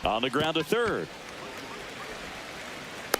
On the ground to third.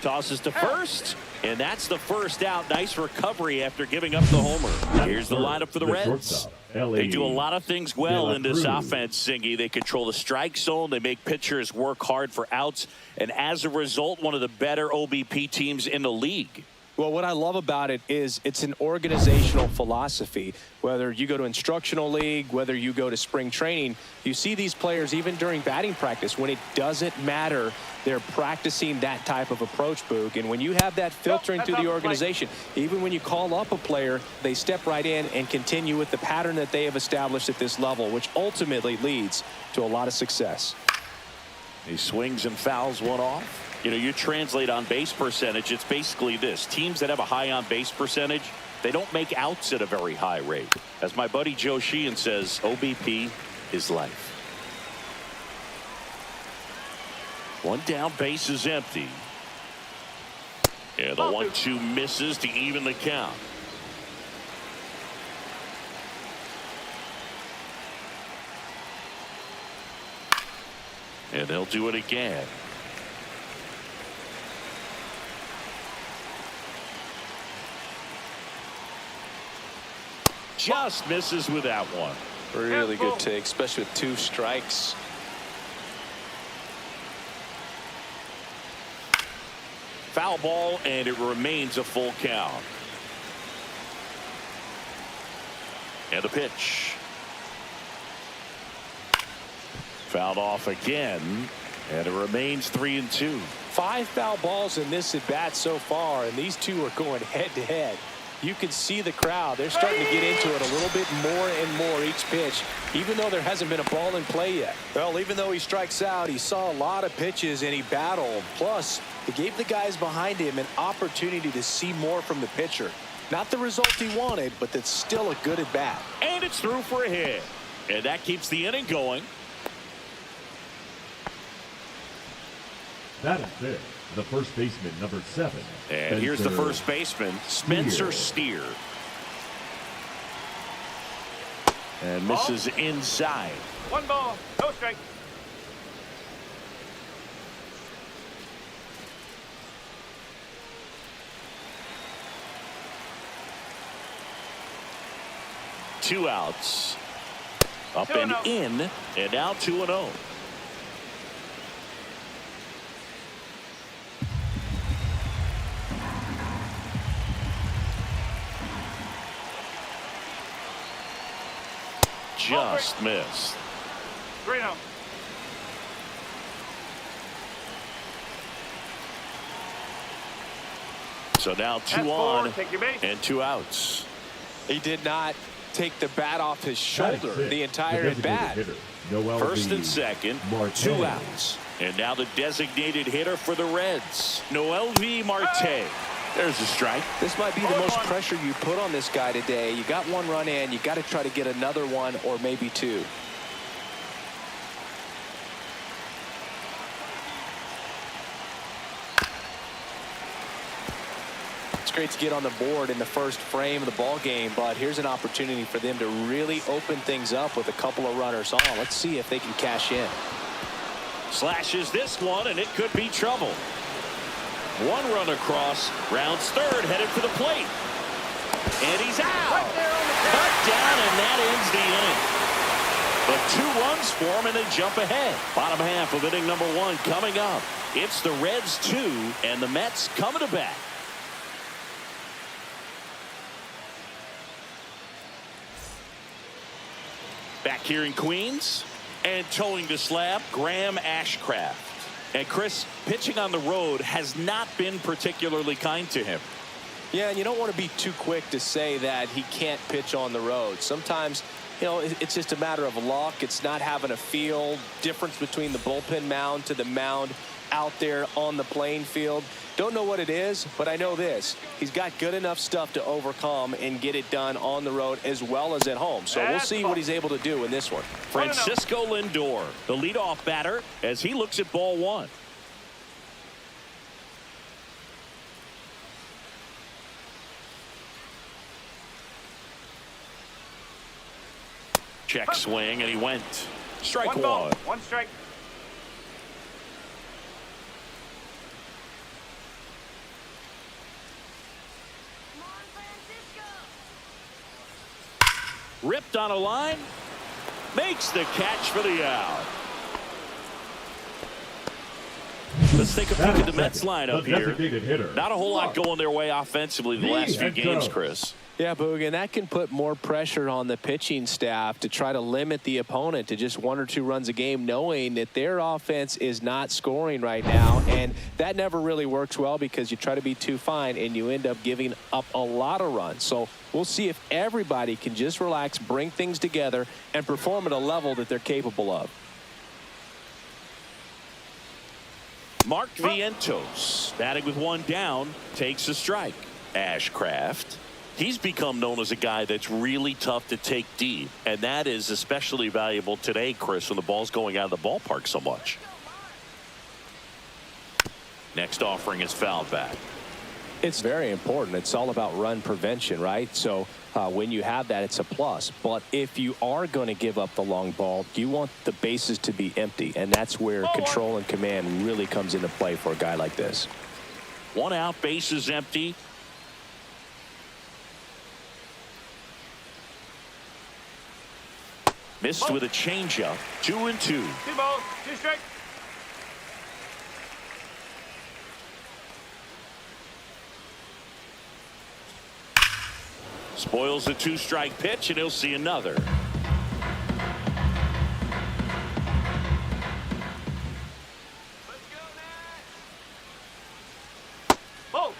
Tosses to first. And that's the first out. Nice recovery after giving up the homer. Here's the lineup for the Reds. They do a lot of things well in this offense, Singy. They control the strike zone. They make pitchers work hard for outs. And as a result, one of the better OBP teams in the league. Well, what I love about it is it's an organizational philosophy. Whether you go to instructional league, whether you go to spring training, you see these players even during batting practice. When it doesn't matter, they're practicing that type of approach, Boog. And when you have that filtering through the organization, even when you call up a player, they step right in and continue with the pattern that they have established at this level, which ultimately leads to a lot of success. He swings and fouls one off. You know, you translate on base percentage, it's basically this. Teams that have a high on base percentage, they don't make outs at a very high rate. As my buddy Joe Sheehan says, OBP is life. One down, base is empty. Yeah, the 1-2 misses to even the count. And they'll do it again. Just misses with that one. Really good take, especially with 2 strikes. Foul ball, and it remains a full count. And the pitch. Fouled off again, and it remains 3-2. 5 foul balls in this at bat so far, and these two are going head to head. You can see the crowd. They're starting to get into it a little bit more and more each pitch, even though there hasn't been a ball in play yet. Well, even though he strikes out, he saw a lot of pitches and he battled. Plus, he gave the guys behind him an opportunity to see more from the pitcher. Not the result he wanted, but that's still a good at bat. And it's through for a hit. And that keeps the inning going. That is it. The first baseman, number 7. And here's the first baseman, Spencer Steer. And misses inside. 1 ball, no strike. Two outs. Up and in, and now 2-0. Just missed. 3-0. So now 2 on take your base. and 2 outs. He did not take the bat off his shoulder the entire at bat. First and second, 2 outs. And now the designated hitter for the Reds, Mlb Marte. There's a strike. This might be the most pressure you put on this guy today. You got 1 run in. You got to try to get another 1 or maybe 2. It's great to get on the board in the first frame of the ball game, but here's an opportunity for them to really open things up with a couple of runners on. Let's see if they can cash in. Slashes this one, and it could be trouble. 1 run across, rounds third, headed for the plate. And he's out. Right there on the Cut down, and that ends the inning. But 2 runs for him, and they jump ahead. Bottom half of inning number 1 coming up. It's the Reds 2, and the Mets coming to bat. Back here in Queens, and towing the slab, Graham Ashcraft. And Chris, pitching on the road has not been particularly kind to him. Yeah, and you don't want to be too quick to say that he can't pitch on the road. Sometimes, you know, it's just a matter of luck. It's not having a feel. Difference between the bullpen mound to the mound out there on the playing field. Don't know what it is, but I know this. He's got good enough stuff to overcome and get it done on the road as well as at home. So we'll see what he's able to do in this one. Francisco Lindor, the leadoff batter, as he looks at ball 1. Check swing, and he went. Strike 1. 1 strike. Ripped on a line. Makes the catch for the out. Let's take a peek at the Mets lineup here. Not a whole lot going their way offensively the last few games, Chris. Yeah, Boog, and that can put more pressure on the pitching staff to try to limit the opponent to just 1 or 2 runs a game, knowing that their offense is not scoring right now. And that never really works well because you try to be too fine and you end up giving up a lot of runs. So we'll see if everybody can just relax, bring things together, and perform at a level that they're capable of. Mark Vientos, batting with 1 down, takes a strike. Ashcraft. He's become known as a guy that's really tough to take deep, and that is especially valuable today, Chris, when the ball's going out of the ballpark so much. Next offering is fouled back. It's very important. It's all about run prevention, right? So when you have that, it's a plus. But if you are going to give up the long ball, you want the bases to be empty, and that's where control and command really comes into play for a guy like this. 1 out, bases empty. Missed with a changeup. 2-2. 2 balls, 2 strikes. Spoils the 2-strike pitch, and he'll see another. Ball.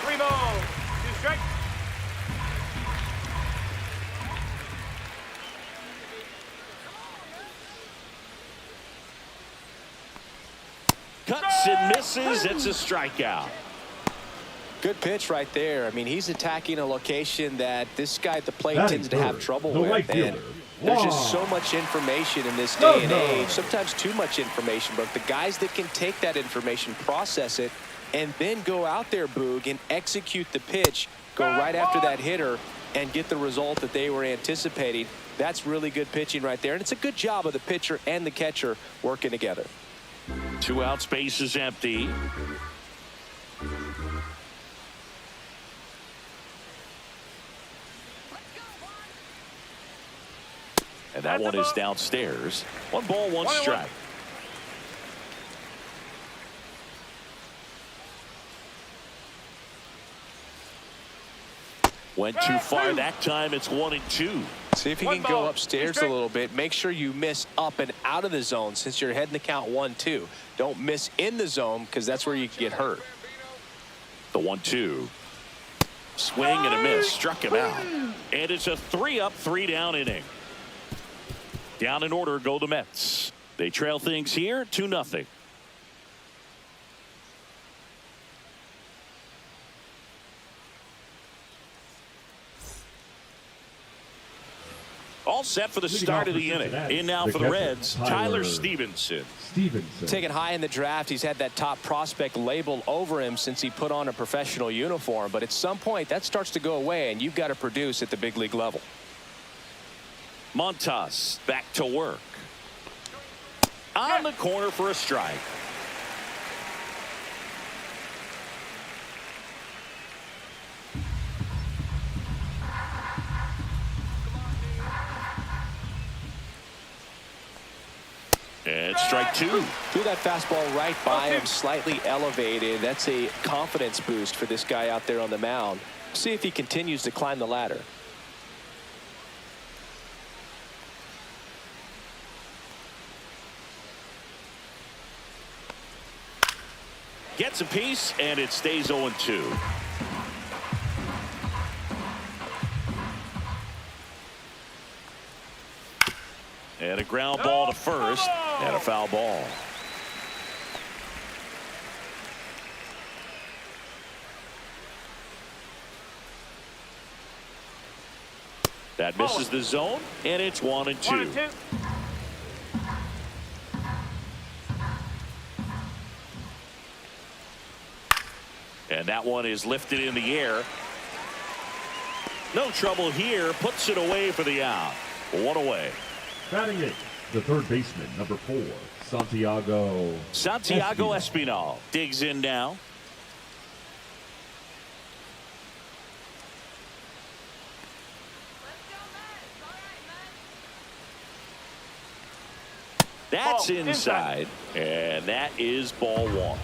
3 balls, 2 strikes. Cuts and misses. It's a strikeout. Good pitch right there. I mean, he's attacking a location that this guy at the plate tends to have trouble with. And there's just so much information in this day and age, sometimes too much information. But the guys that can take that information, process it, and then go out there, Boog, and execute the pitch, go right after that hitter, and get the result that they were anticipating, that's really good pitching right there. And it's a good job of the pitcher and the catcher working together. 2 out, space is empty. And that one is downstairs. 1 ball, 1 strike. Went too far that time. It's 1-2. See if you can go upstairs a little bit. Make sure you miss up and out of the zone since you're heading the count 1-2. Don't miss in the zone because that's where you can get hurt. The 1-2. Swing and a miss. Struck him out. And it's a 3-up, 3-down inning. Down in order go the Mets. They trail things here 2-0. All set for the start of the inning. In now for the Reds, Tyler Stevenson. Taken high in the draft, he's had that top prospect label over him since he put on a professional uniform. But at some point, that starts to go away, and you've got to produce at the big league level. Montas back to work. On the corner for a strike. And strike 2. Threw that fastball right by him, slightly elevated. That's a confidence boost for this guy out there on the mound. See if he continues to climb the ladder. Gets a piece, and it stays 0-2. And a ground ball to first, and a foul ball. That misses the zone, and it's 1-2. And that one is lifted in the air. No trouble here. Puts it away for the out. 1 away. Batting it, the third baseman, number 4, Santiago Espinal digs in now. That's Ball inside, and that is ball one.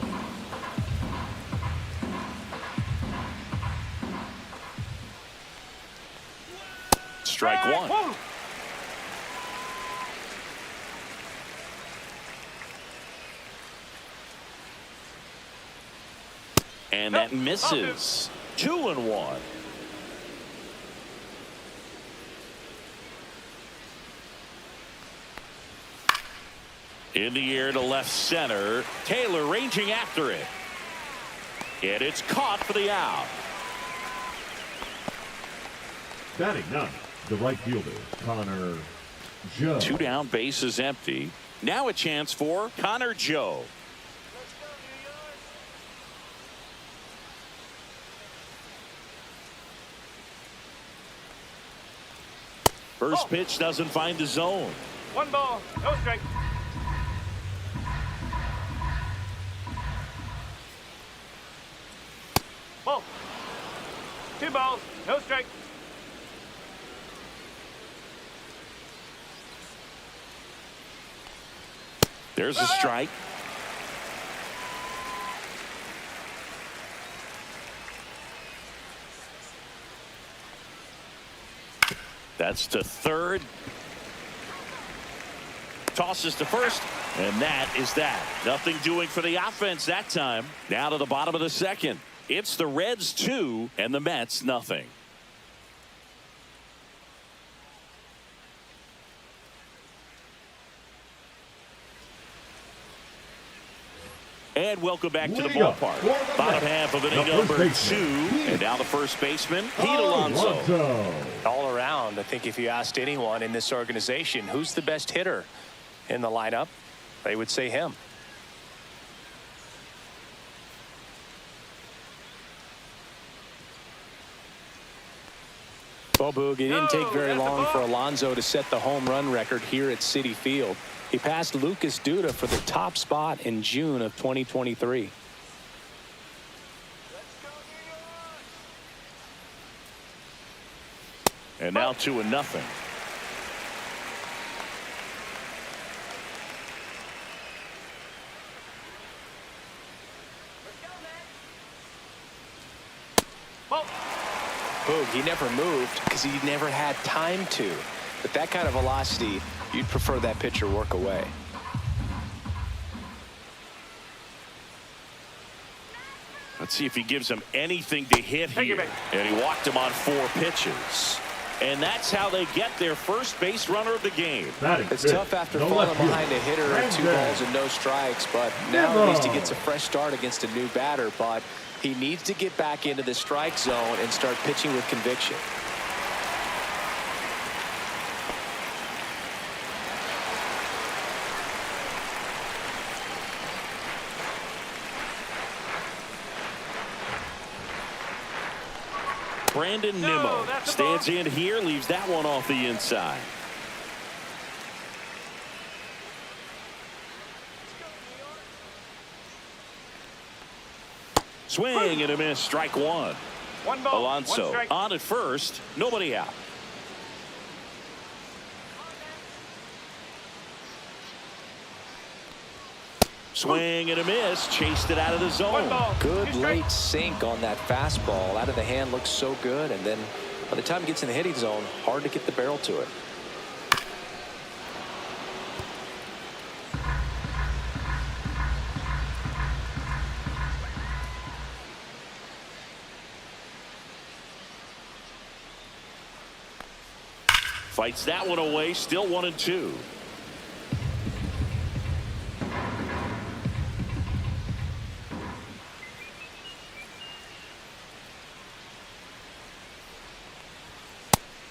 Strike one. Whoa. And that misses. 2-1. In the air to left center. Taylor ranging after it. And it's caught for the out. Batting ninth, the right fielder, Connor Joe. 2 down, bases empty. Now a chance for Connor Joe. First pitch doesn't find the zone. 1 ball, no strike. Ball. 2 balls, no strike. There's a strike. That's to third. Tosses to first, and that is that. Nothing doing for the offense that time. Now to the bottom of the second. It's the Reds 2 and the Mets nothing. And welcome back to the ballpark. Bottom half of inning number 2. And now the first baseman, Pete Alonso. All around, I think if you asked anyone in this organization who's the best hitter in the lineup, they would say him. Well, Boog, it didn't take very long for Alonso to set the home run record here at Citi Field. He passed Lucas Duda for the top spot in June of 2023. And now 2-0. Boog, he never moved because he never had time to. But that kind of velocity, you'd prefer that pitcher work away. Let's see if he gives him anything to hit here. And he walked him on 4 pitches. And that's how they get their first base runner of the game. It's tough after falling behind a hitter at 2 balls and no strikes, but now at least he gets a fresh start against a new batter. But he needs to get back into the strike zone and start pitching with conviction. Brandon Nimmo stands in here, leaves that one off the inside. Swing and a miss, strike 1. 1 ball, Alonso 1 strike. on at first, nobody out. Swing and a miss, chased it out of the zone. 1 ball, 2 Good strikes. late sink on that fastball. Out of the hand looks so good, and then by the time it gets in the hitting zone, hard to get the barrel to it. Fights that one away, still 1-2.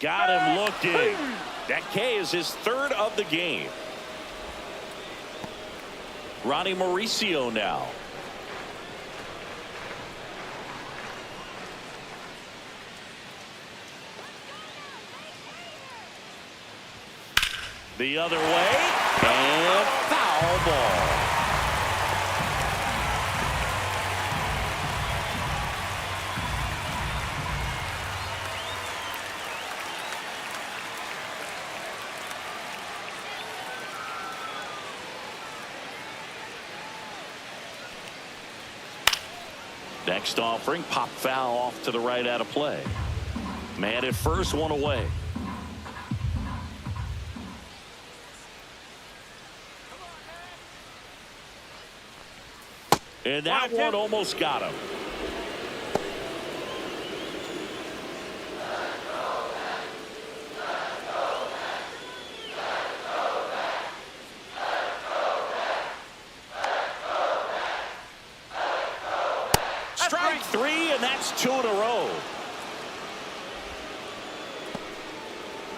Got him looking. That K is his 3rd of the game. Ronnie Mauricio now. The other way, and foul ball. Next offering, pop foul off to the right out of play. Man at first, one away. And that one almost got him. Strike three, and that's 2 in a row.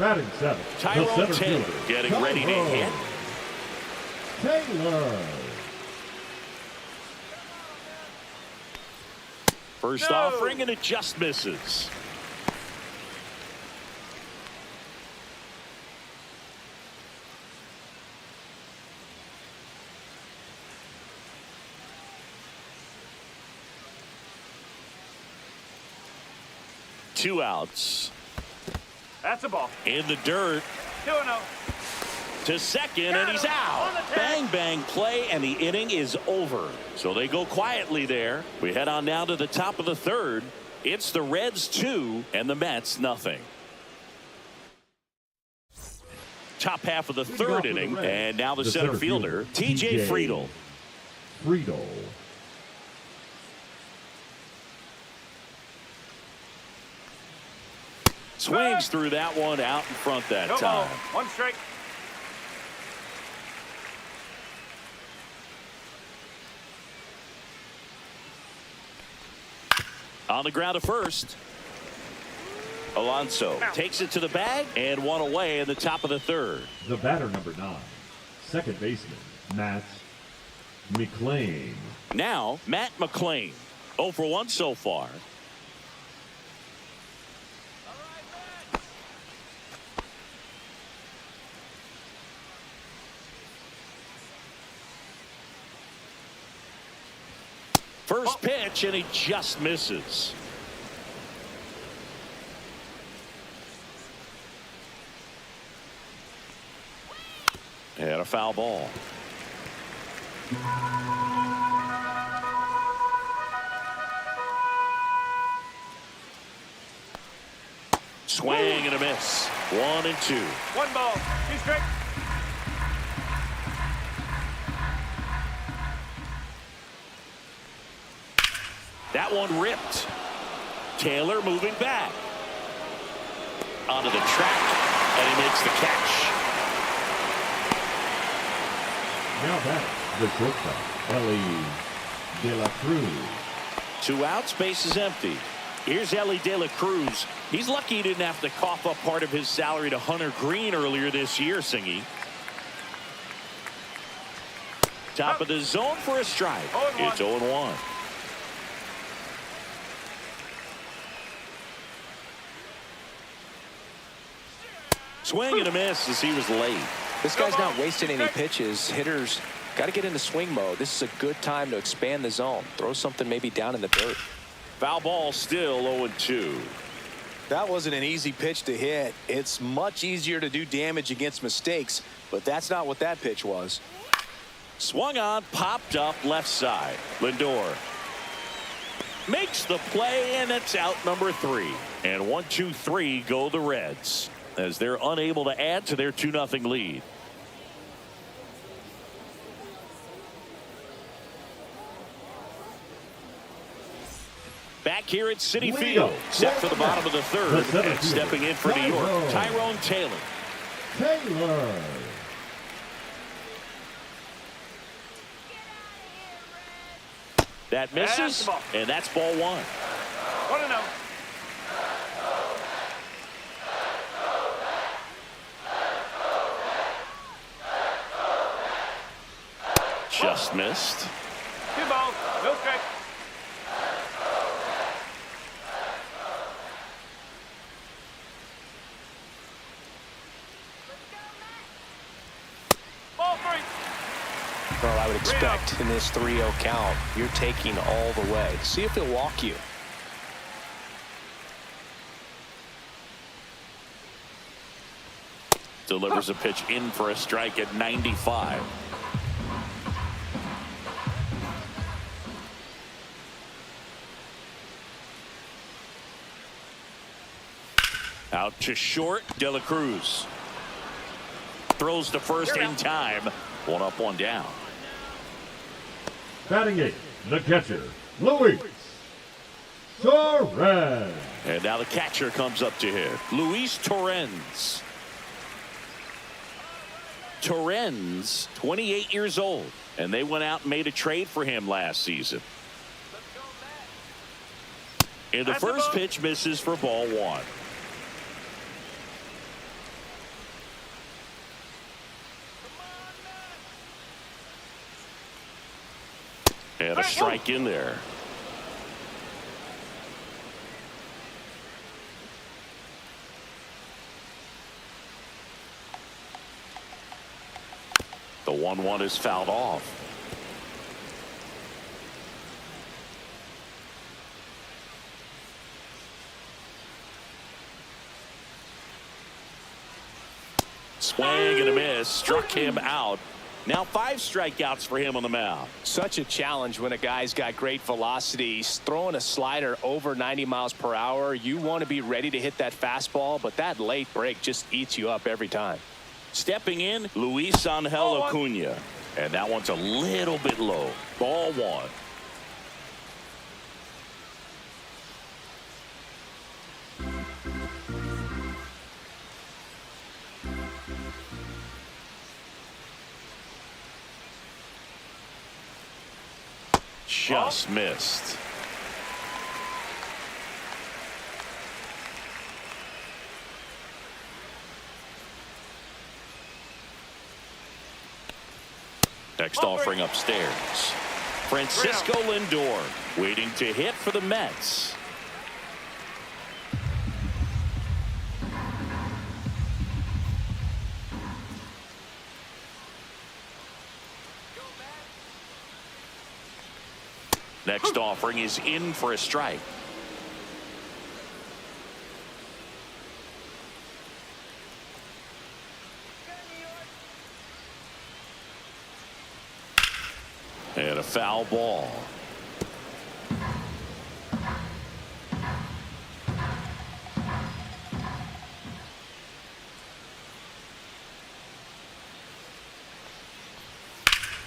Batting seventh, Tyrone Taylor getting ready to hit. Taylor. First offering, and it just misses. Two outs. That's a ball. In the dirt. 2-0. To second, and he's out. Bang, bang play, and the inning is over. So they go quietly there. We head on now to the top of the third. It's the Reds 2 and the Mets nothing. Top half of the third inning, and now the center fielder, TJ Friedel. Swings through that one out in front that time. One strike. On the ground at first. Alonso takes it to the bag, and one away in the top of the third. The batter, number 9, second baseman, Matt McLain. Now, Matt McLain. 0 for 1 so far. First pitch, and he just misses. And a foul ball. Swing and a miss. 1 and 2. 1 ball. 2 strikes. That one ripped. Taylor moving back. Onto the track, and he makes the catch. Now back, the shortstop, Ellie De La Cruz. 2 outs, base is empty. Here's Ellie De La Cruz. He's lucky he didn't have to cough up part of his salary to Hunter Green earlier this year, Singy. Top of the zone for a strike. It's 0-1. Swing and a miss as he was late. This guy's not wasting any pitches. Hitters got to get into swing mode. This is a good time to expand the zone. Throw something maybe down in the dirt. Foul ball, still 0-2. That wasn't an easy pitch to hit. It's much easier to do damage against mistakes, but that's not what that pitch was. Swung on, popped up left side. Lindor makes the play, and it's out number 3. And 1-2-3 go the Reds, as they're unable to add to their 2-0 lead. Back here at Citi Field, set for the bottom of the third, and stepping in for New York, Tyrone Taylor. That misses, and that's ball 1. 1-0. Just missed. 2 balls, no strike. Ball 3. Well, I would expect in this 3-0 count, you're taking all the way. See if he'll walk you. Delivers a pitch in for a strike at 95. Out to short, De La Cruz. Throws the first in time. 1 up, 1 down. Batting 8, the catcher, Luis Torres. And now the catcher comes up to hit. Luis Torres. Torres, 28 years old. And they went out and made a trade for him last season. And the first pitch misses for ball 1. And a strike in there. The 1-1 is fouled off. Swing and a miss. Struck him out. Now 5 strikeouts for him on the mound. Such a challenge when a guy's got great velocity. He's throwing a slider over 90 miles per hour. You want to be ready to hit that fastball, but that late break just eats you up every time. Stepping in, Luis Angel Acuna. And that one's a little bit low. Ball 1. Just missed. Next offering upstairs. Francisco Lindor waiting to hit for the Mets. Next offering is in for a strike. And a foul ball.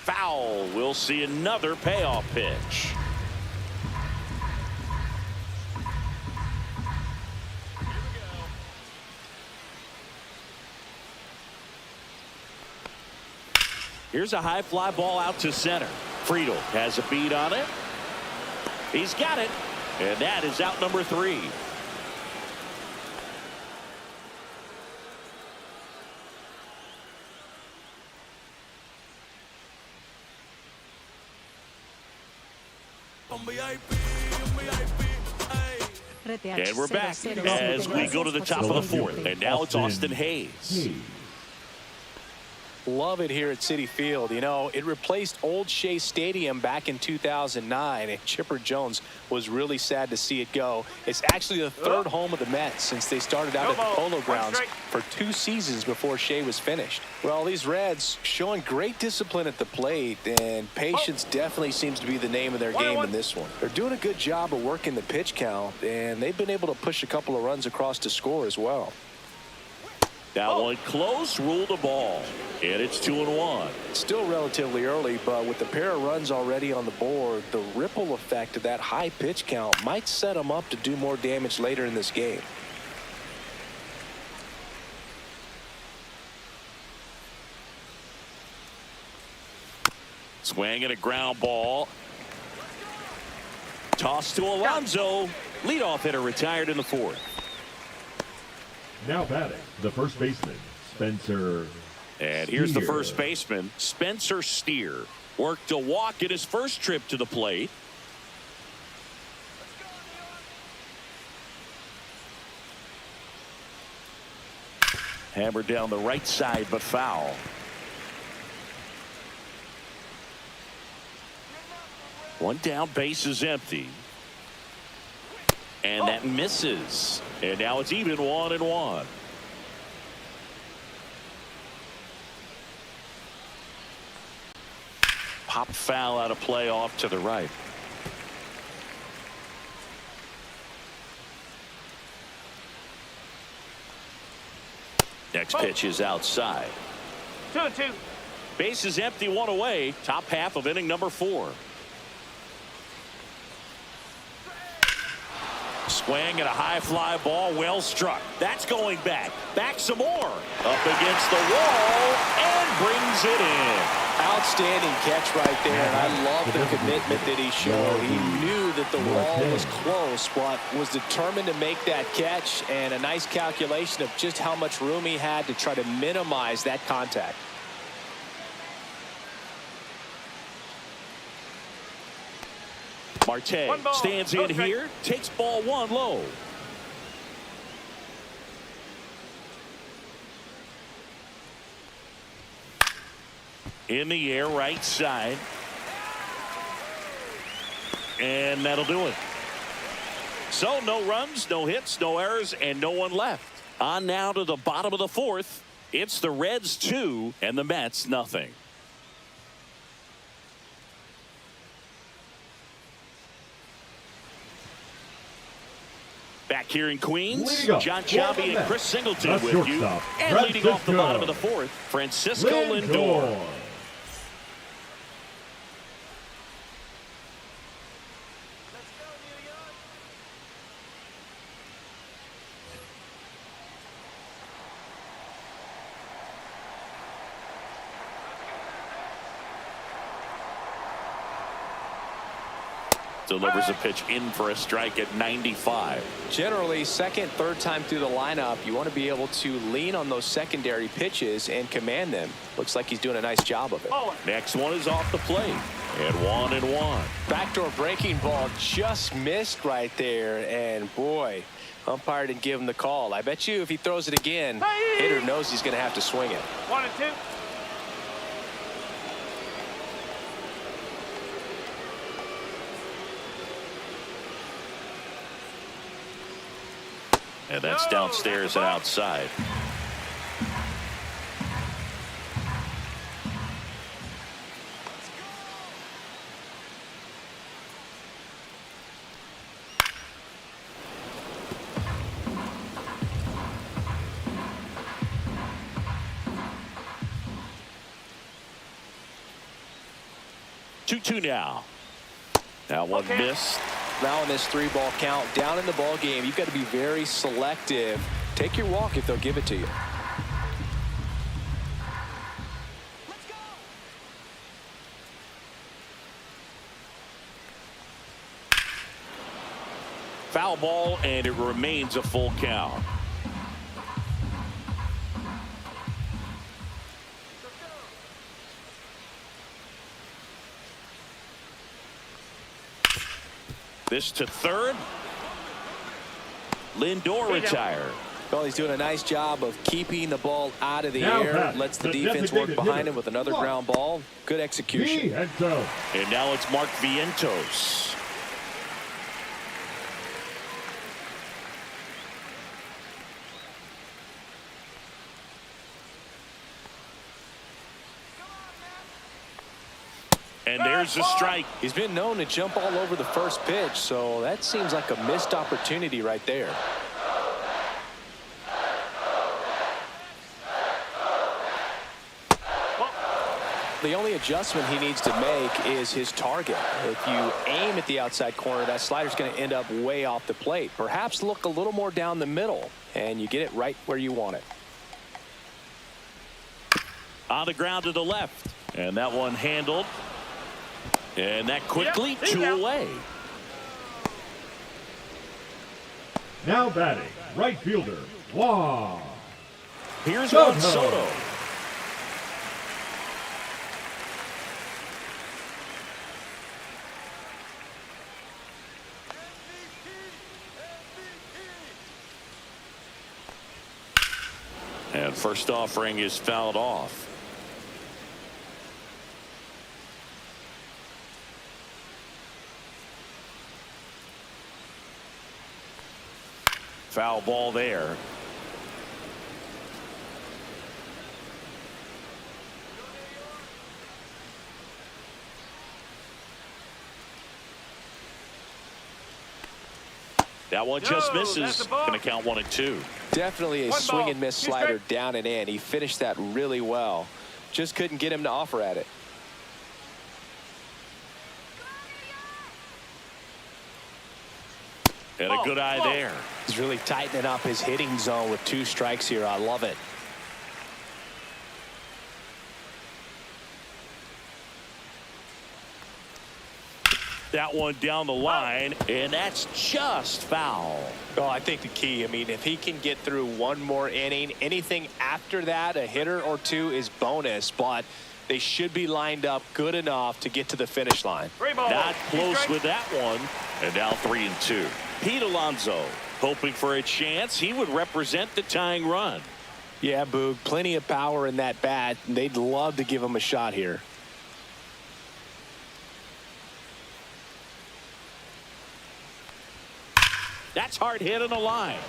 Foul. We'll see another payoff pitch. Here's a high fly ball out to center. Friedel has a beat on it. He's got it. And that is out number 3. And we're back as we go to the top of the 4th. And now it's Austin Hayes. Love it here at Citi Field. You know, it replaced old Shea Stadium back in 2009, and Chipper Jones was really sad to see it go. It's actually the 3rd home of the Mets since they started out at the Polo Grounds for 2 seasons before Shea was finished. Well, these Reds showing great discipline at the plate, and patience definitely seems to be the name of their game in this one. They're doing a good job of working the pitch count, and they've been able to push a couple of runs across to score as well. That one close, ruled a ball, and it's 2-1. Still relatively early, but with the pair of runs already on the board, the ripple effect of that high pitch count might set them up to do more damage later in this game. Swing and a ground ball. Toss to Alonso. Leadoff hitter retired in the 4th. Now batting, the first baseman, Spencer. And here's the Steer. first baseman, Spencer Steer. Worked a walk in his first trip to the plate. Hammered down the right side, but foul. One down, base is empty. And that misses. And now it's even 1-1. Pop foul out of play off to the right. Next pitch is outside. 2-2. Base is empty, one away. Top half of inning number 4. Swing and a high fly ball, well struck. That's going back. Back some more. Up against the wall and brings it in. Outstanding catch right there, and I love the commitment that he showed. He knew that the wall was close, but was determined to make that catch, and a nice calculation of just how much room he had to try to minimize that contact. Marte stands in here, takes ball 1 low. In the air, right side. And that'll do it. So no runs, no hits, no errors, and no one left. On now to the bottom of the 4th. It's the Reds 2 and the Mets nothing. Back here in Queens, John Chabi and Chris Singleton with you. And leading off the bottom of the 4th, Francisco Lindor. Delivers a pitch in for a strike at 95. Generally, second, third time through the lineup, you want to be able to lean on those secondary pitches and command them. Looks like he's doing a nice job of it. Next one is off the plate. And 1-1. Backdoor breaking ball just missed right there, and boy, umpire didn't give him the call. I bet you if he throws it again, hitter knows he's going to have to swing it. 1-2. And that's downstairs and outside. Two now. Now one missed. Now in this 3-ball count, down in the ball game, you've got to be very selective. Take your walk if they'll give it to you. Foul ball, and it remains a full count. This to third. Lindor retired. Well, he's doing a nice job of keeping the ball out of the air. Lets the defense work behind him with another ground ball. Good execution. And now it's Mark Vientos. And there's the strike. He's been known to jump all over the first pitch, so that seems like a missed opportunity right there. The only adjustment he needs to make is his target. If you aim at the outside corner, that slider's going to end up way off the plate. Perhaps look a little more down the middle, and you get it right where you want it. On the ground to the left. And that one handled. And that quickly, 2 away. Now batting, right fielder, Juan. Here's Juan Soto. And first offering is fouled off. Foul ball there. That one just No, misses. that's a ball. Going to count 1 and 2. Definitely a One swing ball. and miss Two slider strikes. down and in. He finished that really well. Just couldn't get him to offer at it. And a good eye there. He's really tightening up his hitting zone with 2 strikes here. I love it. That one down the line, and that's just foul. Oh, I think the key, I mean, if he can get through one more inning, anything after that, a hitter or 2 is bonus, but they should be lined up good enough to get to the finish line. Not close with that one, and now 3 and 2. Pete Alonso hoping for a chance. He would represent the tying run. Yeah, Boog, plenty of power in that bat. They'd love to give him a shot here. That's hard hit on the line.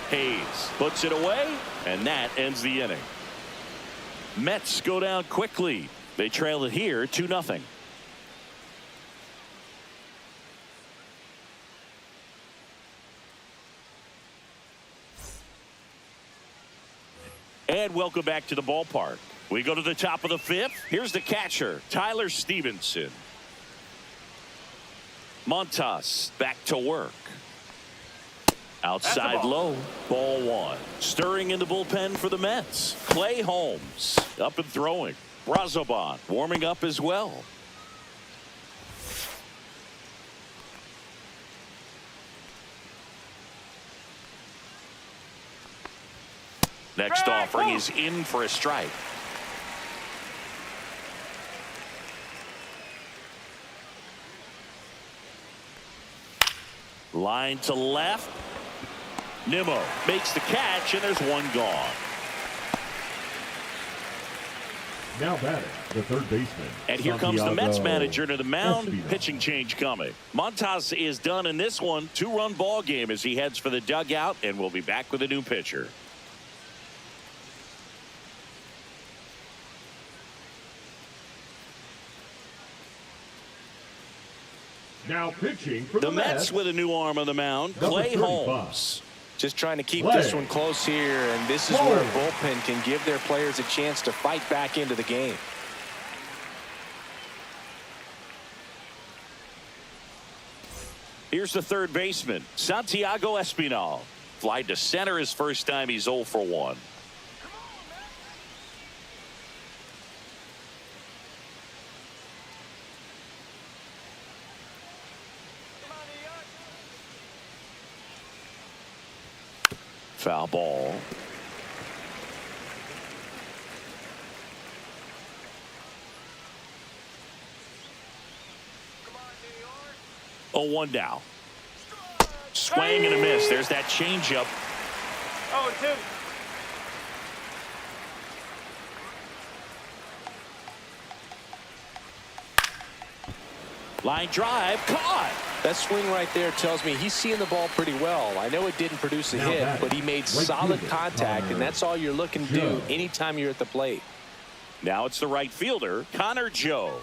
Hayes puts it away, and that ends the inning. Mets go down quickly. They trail it here 2-0. And welcome back to the ballpark. We go to the top of the 5th. Here's the catcher, Tyler Stevenson. Montas back to work. Outside low, ball 1. Stirring in the bullpen for the Mets. Clay Holmes up and throwing. Brazoban warming up as well. Next offering is in for a strike. Line to left. Nimmo makes the catch, and there's one gone. Now batting, the third baseman. And here comes the Mets Santiago manager to the mound. Espino. Pitching change coming. Montas is done in this one. 2-run ball game as he heads for the dugout, and we'll be back with a new pitcher. Now pitching for The the Mets with a new arm on the mound. Number Clay 35. Holmes. Just trying to keep Clay. this one close here, and this is where a bullpen can give their players a chance to fight back into the game. Here's the third baseman, Santiago Espino. Fly to center his first time. He's 0 for 1. Foul ball. Oh, 1 down. Swing and a miss. There's that changeup. 0-2. Line drive caught. That swing right there tells me he's seeing the ball pretty well. I know it didn't produce a Now hit, batting, but he made right solid fielder, contact, and that's all you're looking to do Joe. anytime you're at the plate. Now it's the right fielder, Connor Joe.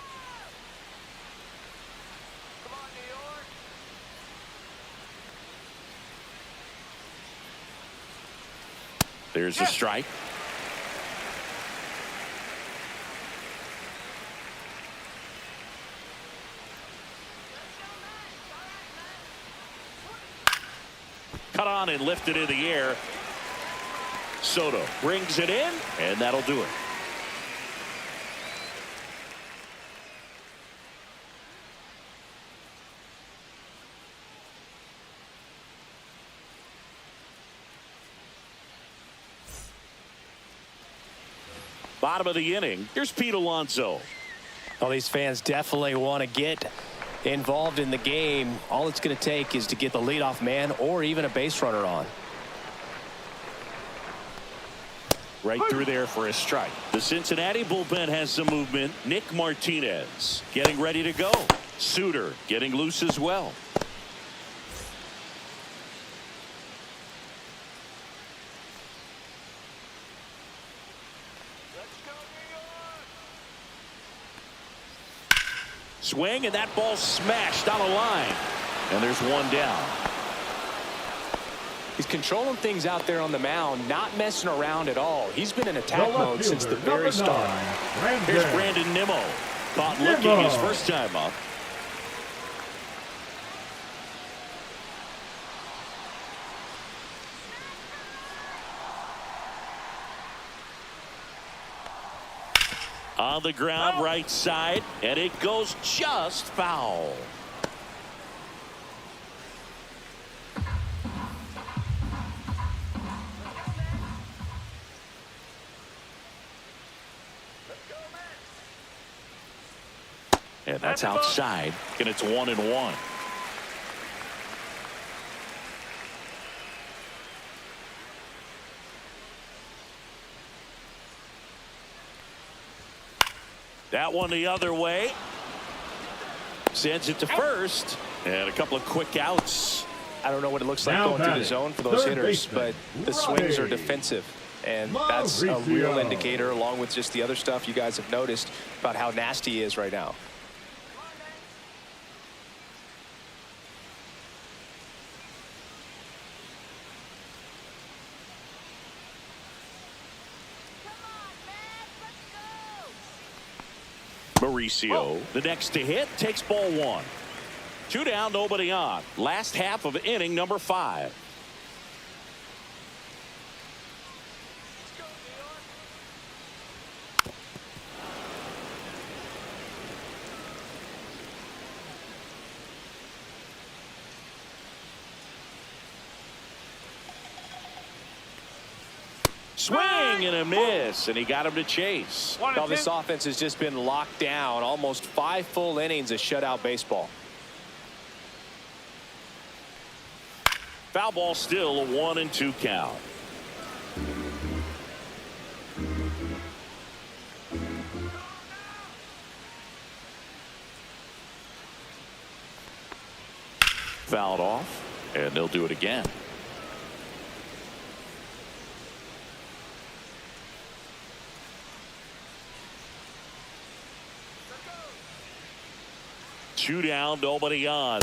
There's a strike. Cut on and lifted in the air. Soto brings it in, and that'll do it. Bottom of the inning. Here's Pete Alonso. Well, these fans definitely want to get involved in the game. All it's going to take is to get the leadoff man or even a base runner on. Right through there for a strike. The Cincinnati bullpen has some movement. Nick Martinez getting ready to go. Suter getting loose as well. Swing, and that ball smashed down the line. And there's 1 down. He's controlling things out there on the mound, not messing around at all. He's been in attack mode since the very start. Here's Brandon Nimmo. Caught looking his first time up. On the ground, right side, and it goes just foul. And that's outside, and it's 1-1. That one the other way. Sends it to first. And a couple of quick outs. I don't know what it looks like going through the zone for those hitters, but the swings are defensive. And that's a real indicator, along with just the other stuff you guys have noticed about how nasty he is right now. Mauricio, the next to hit, takes ball 1. 2 down, nobody on. Last half of inning number 5. Swing and a miss, and he got him to chase. Well, this offense has just been locked down. Almost 5 full innings of shutout baseball. Foul ball, still a 1-2 count. Fouled off, and they'll do it again. Two down, nobody on.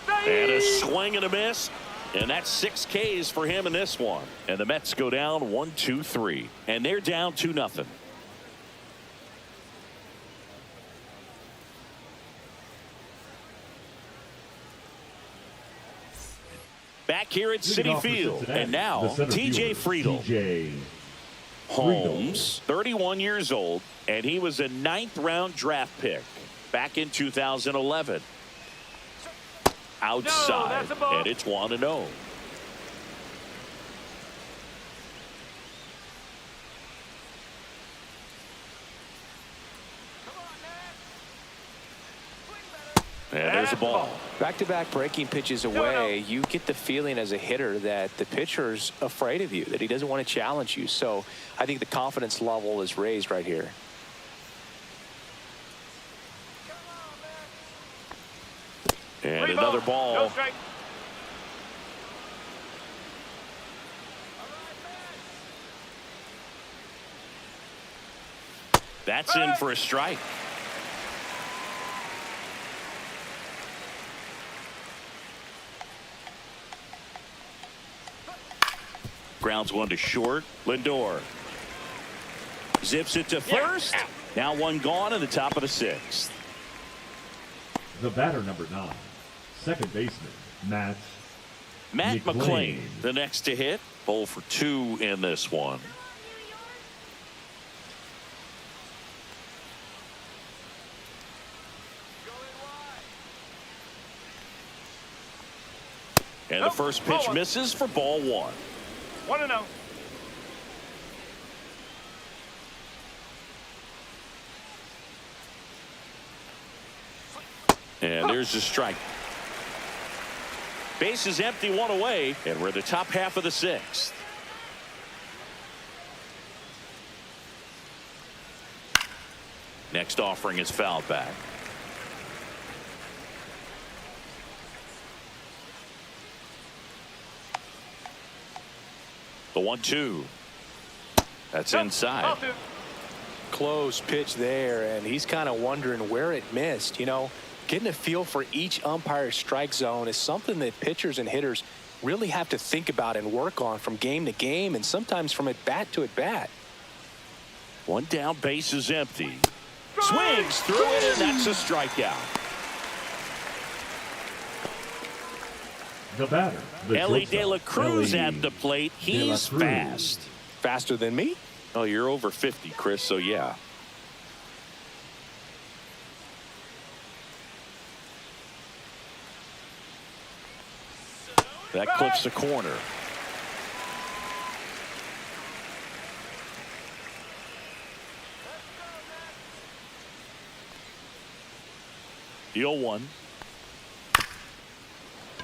And a swing and a miss. And that's 6 Ks for him in this one. And the Mets go down 1-2-3. And they're down 2-0. Back here at Citi Field. And now, TJ Friedl. Holmes, 31 years old. And he was a 9th-round draft pick back in 2011. Outside, and it's 1-0. And there's a ball. Back-to-back breaking pitches away, you get the feeling as a hitter that the pitcher's afraid of you, that he doesn't want to challenge you. So I think the confidence level is raised right here. And another ball. That's in for a strike. Grounds one to short. Lindor zips it to first. Now one gone in the top of the 6th. The batter, number 9, second baseman, Matt McLain, the next to hit. 0 for 2 in this one. And the first pitch misses for ball 1. 1-0. And there's the strike. Base is empty, 1 away, and we're in the top half of the 6th. Next offering is fouled back. The 1-2. That's inside. Close pitch there, and he's kind of wondering where it missed. You know, getting a feel for each umpire's strike zone is something that pitchers and hitters really have to think about and work on from game to game and sometimes from at bat to at bat. One down, base is empty. Swings through it, and that's a strikeout. The batter, the Ellie De La shortstop, Cruz Ellie at the plate. De La He's Cruz. fast. Faster than me? Oh, you're over 50, Chris, so yeah. That clips the corner. The 0-1.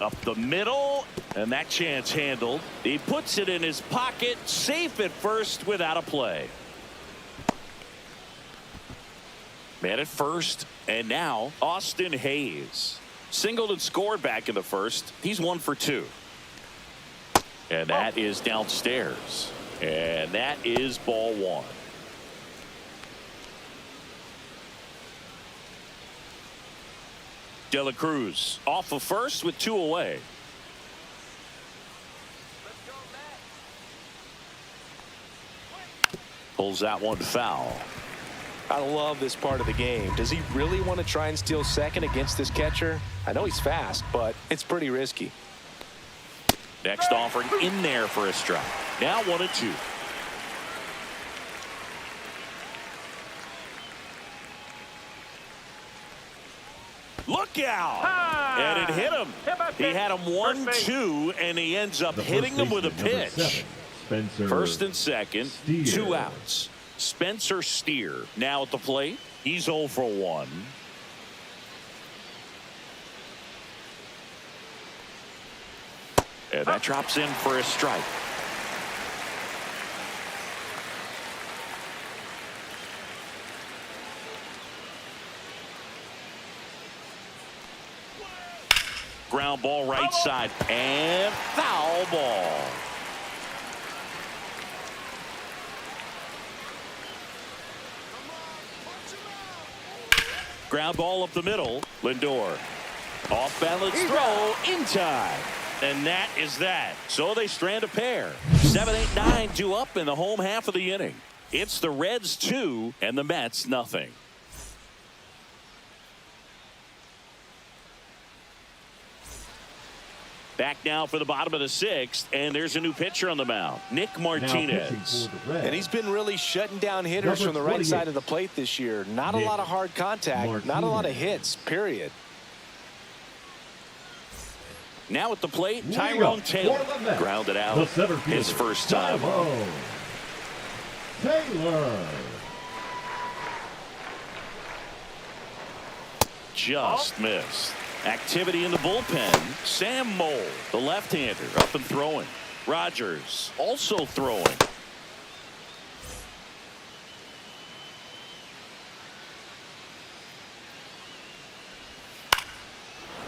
Up the middle, and that chance handled. He puts it in his pocket, safe at first without a play. Man at first, and now Austin Hayes. Singled and scored back in the first. He's 1 for 2. And that is downstairs. And that is ball 1. De La Cruz off of first with 2 away. Pulls that one foul. I love this part of the game. Does he really want to try and steal second against this catcher? I know he's fast, but it's pretty risky. Next offering in there for a strike. Now 1-2. Look out! And it hit him. He had him 1-2, and he ends up hitting him with a pitch. First and second, Steer. 2 outs. Spencer Steer now at the plate. He's 0 for 1. And that drops in for a strike. Ground ball right side and foul ball. Ground ball up the middle. Lindor. Off balance throw in time. And that is that. So they strand a pair. 7, 8, 9 due up in the home half of the inning. It's the Reds 2 and the Mets nothing. Back now for the bottom of the 6th, and there's a new pitcher on the mound, Nick Martinez. And he's been really shutting down hitters from the right side of the plate this year. Not a lot of hard contact, not a lot of hits, period. Now at the plate, Tyrone Taylor. Grounded out his first time. Taylor. Just missed. Activity in the bullpen. Sam Mole, the left-hander, up and throwing. Rogers also throwing.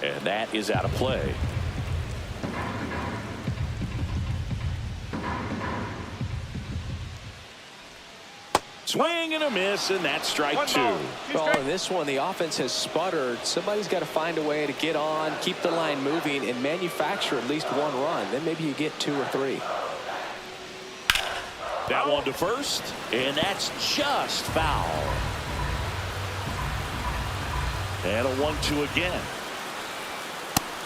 And that is out of play. Swing and a miss, and that's strike 2. Well, in this one, the offense has sputtered. Somebody's got to find a way to get on, keep the line moving, and manufacture at least 1 run. Then maybe you get 2 or 3. That one to first, and that's just foul. And a 1-2 again.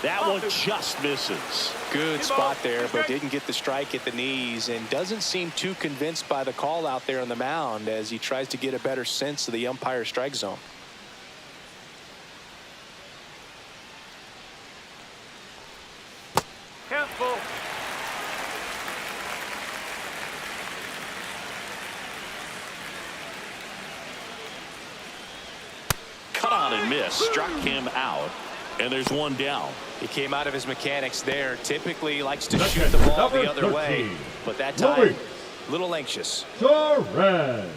That one just misses. Good spot there, but didn't get the strike at the knees and doesn't seem too convinced by the call out there on the mound as he tries to get a better sense of the umpire strike zone. Careful. Cut on and miss. Struck him out. And there's 1 down. He came out of his mechanics there. Typically likes to shoot the ball the other way, but that time a little anxious. Torres.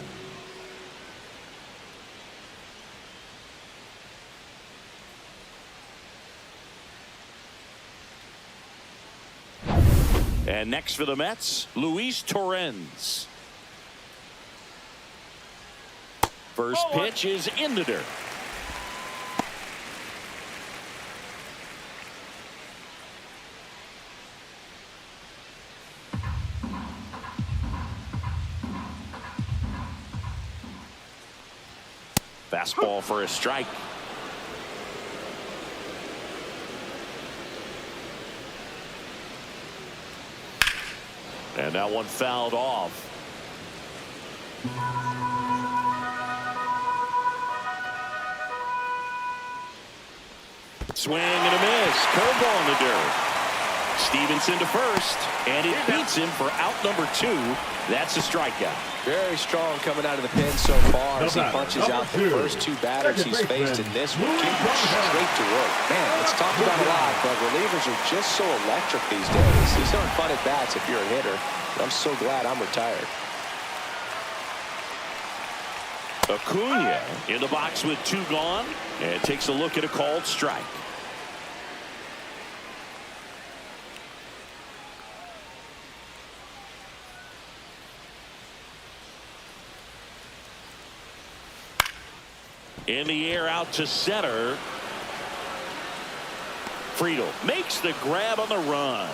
And next for the Mets, Luis Torrens. First pitch is in the dirt. Fastball for a strike. And that one fouled off. Swing and a miss. Curveball in the dirt. Stevenson to first, and it beats him for out number 2. That's a strikeout. Very strong coming out of the pen so far as he punches out the first 2 batters he's faced in this one. Keeping straight to work. Man, it's talked about a lot, but relievers are just so electric these days. These aren't fun at bats if you're a hitter. I'm so glad I'm retired. Acuna in the box with 2 gone, and takes a look at a called strike. In the air out to center. Friedel makes the grab on the run.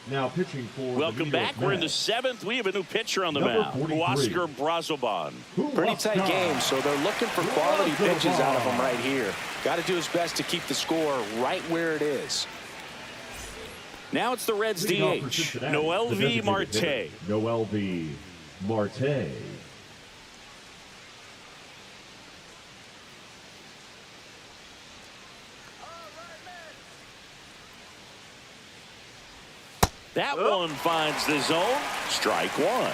Now pitching for Welcome back. We're in the 7th. We have a new pitcher on the mound, Oscar Brazoban. Pretty tight game, so they're looking for quality pitches out of him right here. Got to do his best to keep the score right where it is. Now it's the Reds DH, Mlb Marte. Mlb Marte. That one finds the zone. Strike 1.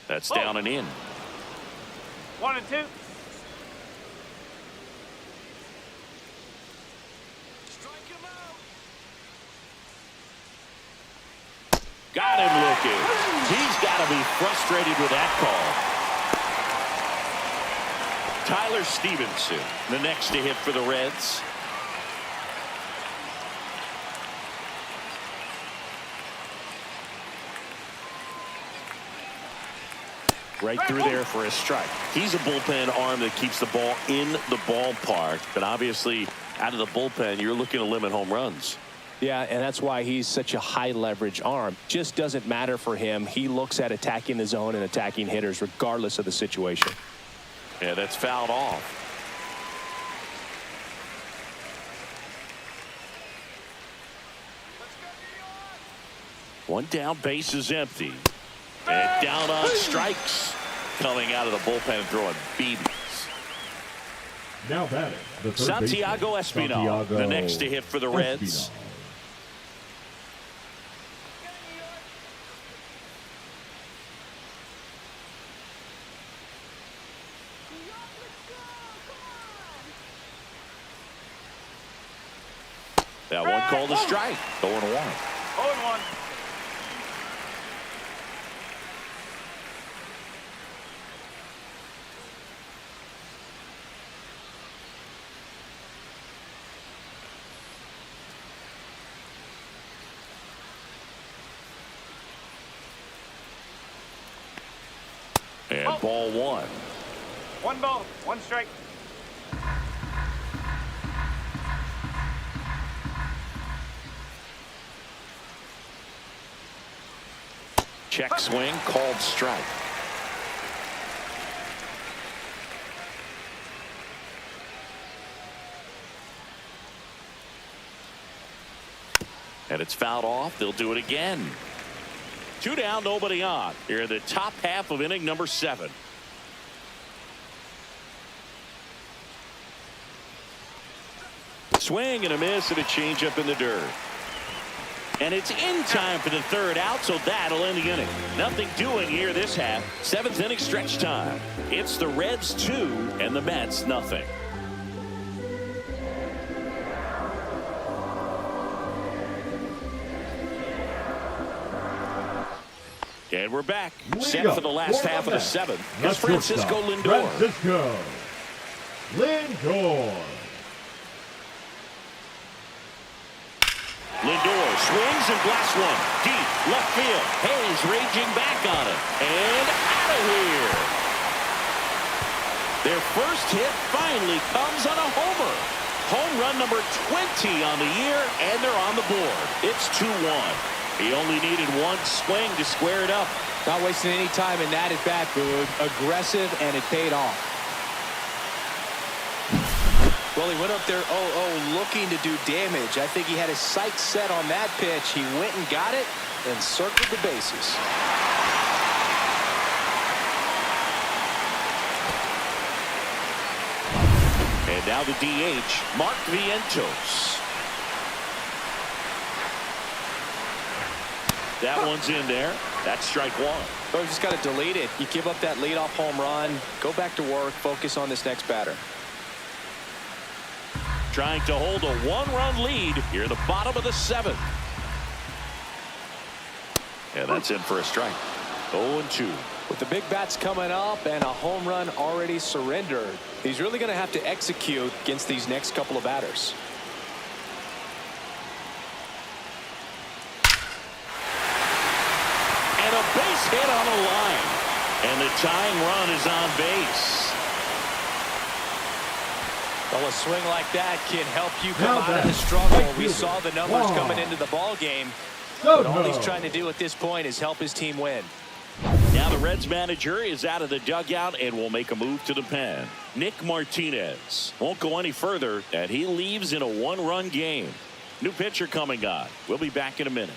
That's down and in. 1 and 2. Got him looking. He's got to be frustrated with that call. Tyler Stevenson, the next to hit for the Reds. Right through there for a strike. He's a bullpen arm that keeps the ball in the ballpark, but obviously out of the bullpen, you're looking to limit home runs. Yeah, and that's why he's such a high leverage arm. Just doesn't matter for him. He looks at attacking the zone and attacking hitters regardless of the situation. Yeah, that's fouled off. One down, base is empty. And down on strikes. Coming out of the bullpen and throwing BBs. Now batting, the third Santiago baseman, Espinal, Santiago the next to hit for the Reds. Espinal. That one called a strike. 0-1. 0-1. And ball 1. 1 ball, 1 strike. Check swing, called strike. And it's fouled off. They'll do it again. 2 down, nobody on. Here in the top half of inning number 7. Swing and a miss and a changeup in the dirt. And it's in time for the 3rd out, so that'll end the inning. Nothing doing here this half. 7th inning stretch time. It's the Reds 2 and the Mets nothing. And we're back. Leading Set up for the last for half the of the match, seventh. the It's Francisco shortstop, Lindor. Francisco Lindor. Lindor swings and blasts one. Deep left field. Hayes raging back on it. And out of here. Their first hit finally comes on a homer. Home run number 20 on the year, and they're on the board. It's 2-1. He only needed one swing to square it up. Not wasting any time in that at bat, Boog. Aggressive, and it paid off. Well, he went up there 0-0 looking to do damage. I think he had his sights set on that pitch. He went and got it and circled the bases. And now the DH, Mark Vientos. That one's in there. That's strike one. Oh, you just got to delete it. You give up that leadoff home run. Go back to work. Focus on this next batter. Trying to hold a one-run lead here in the bottom of the seventh. And that's in for a strike. 0-2. With the big bats coming up and a home run already surrendered, he's really going to have to execute against these next couple of batters. And a base hit on the line. And the tying run is on base. Well, a swing like that can help you come out of the struggle. We saw the numbers coming into the ball game. But all he's trying to do at this point is help his team win. Now the Reds manager is out of the dugout and will make a move to the pen. Nick Martinez won't go any further, and he leaves in a one-run game. New pitcher coming on. We'll be back in a minute.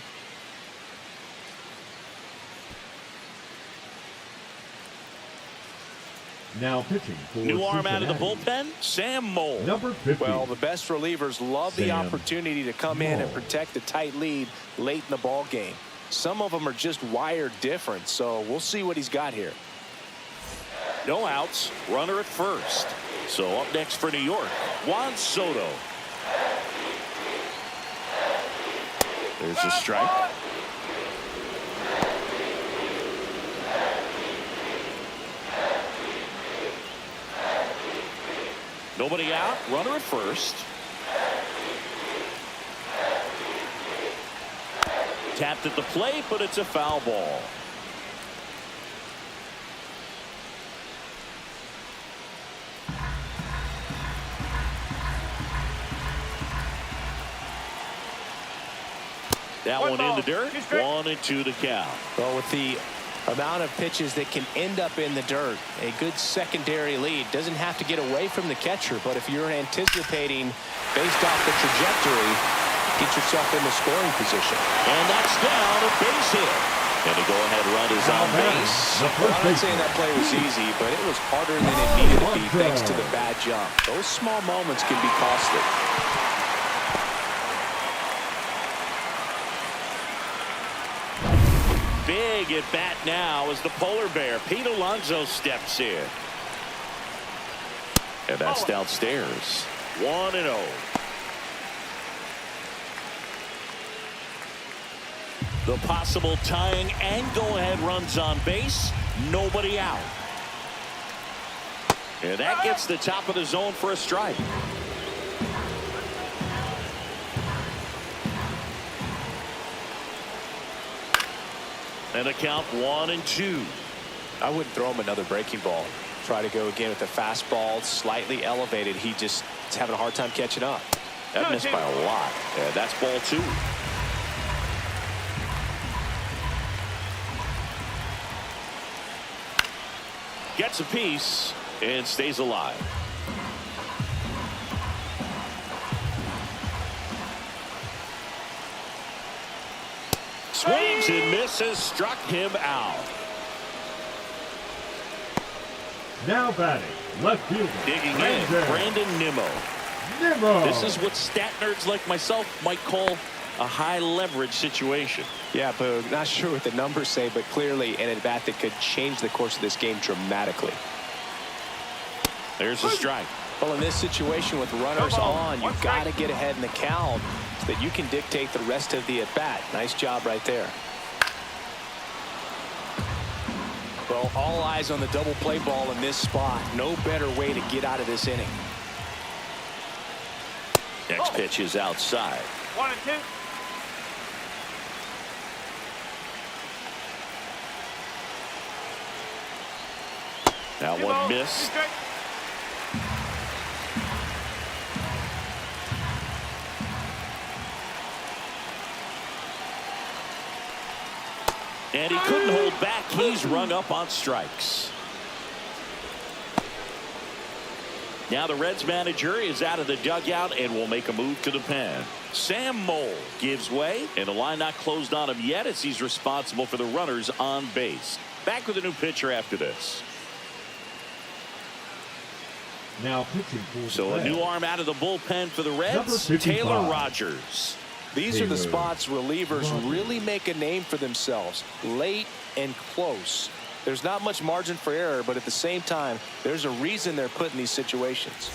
Now pitching for New arm out of the Cincinnati, bullpen, Sam Moll. number 50. Well, the best relievers love the Sam opportunity to come in and Moll. protect a tight lead late in the ball game. Some of them are just wired different, so we'll see what he's got here. No outs, runner at first. So up next for New York, Juan Soto. There's a strike. Nobody out, runner at first. Tapped at the plate, but it's a foul ball. That one in the dirt. 1-2 the count. Well, with the amount of pitches that can end up in the dirt, a good secondary lead doesn't have to get away from the catcher, but if you're anticipating based off the trajectory, get yourself in the scoring position. And that's down, a base hit. And the go-ahead run is on base. Well, I'm not saying that play was easy, but it was harder than it needed to be thanks to the bad jump. Those small moments can be costly. Big at bat now as the polar bear, Pete Alonso, steps in. And that's downstairs. 1-0. The possible tying and go-ahead runs on base. Nobody out. And that gets the top of the zone for a strike. And a count 1-2. I wouldn't throw him another breaking ball. Try to go again with the fastball, slightly elevated. He just is having a hard time catching up. That missed by a lot. And that's ball 2. Gets a piece and stays alive. Swings and misses, struck him out. Now batting, left fielder. Digging in, Brandon Nimmo. This is what stat nerds like myself might call a high leverage situation. Yeah, but not sure what the numbers say, but clearly an at-bat that could change the course of this game dramatically. There's a strike. Well, in this situation with runners on, you've got to get ahead in the count so that you can dictate the rest of the at-bat. Nice job right there. Well, all eyes on the double play ball in this spot. No better way to get out of this inning. Next pitch is outside. 1 and 2. That one missed. And he couldn't hold back. He's rung up on strikes. Now the Reds manager is out of the dugout and will make a move to the pen. Sam Mole gives way, and the line not closed on him yet as he's responsible for the runners on base. Back with a new pitcher after this. Now pitching for So a new arm out of the bullpen for the Reds, Taylor Rogers. These are the spots relievers really make a name for themselves. Late and close. There's not much margin for error, but at the same time, there's a reason they're put in these situations.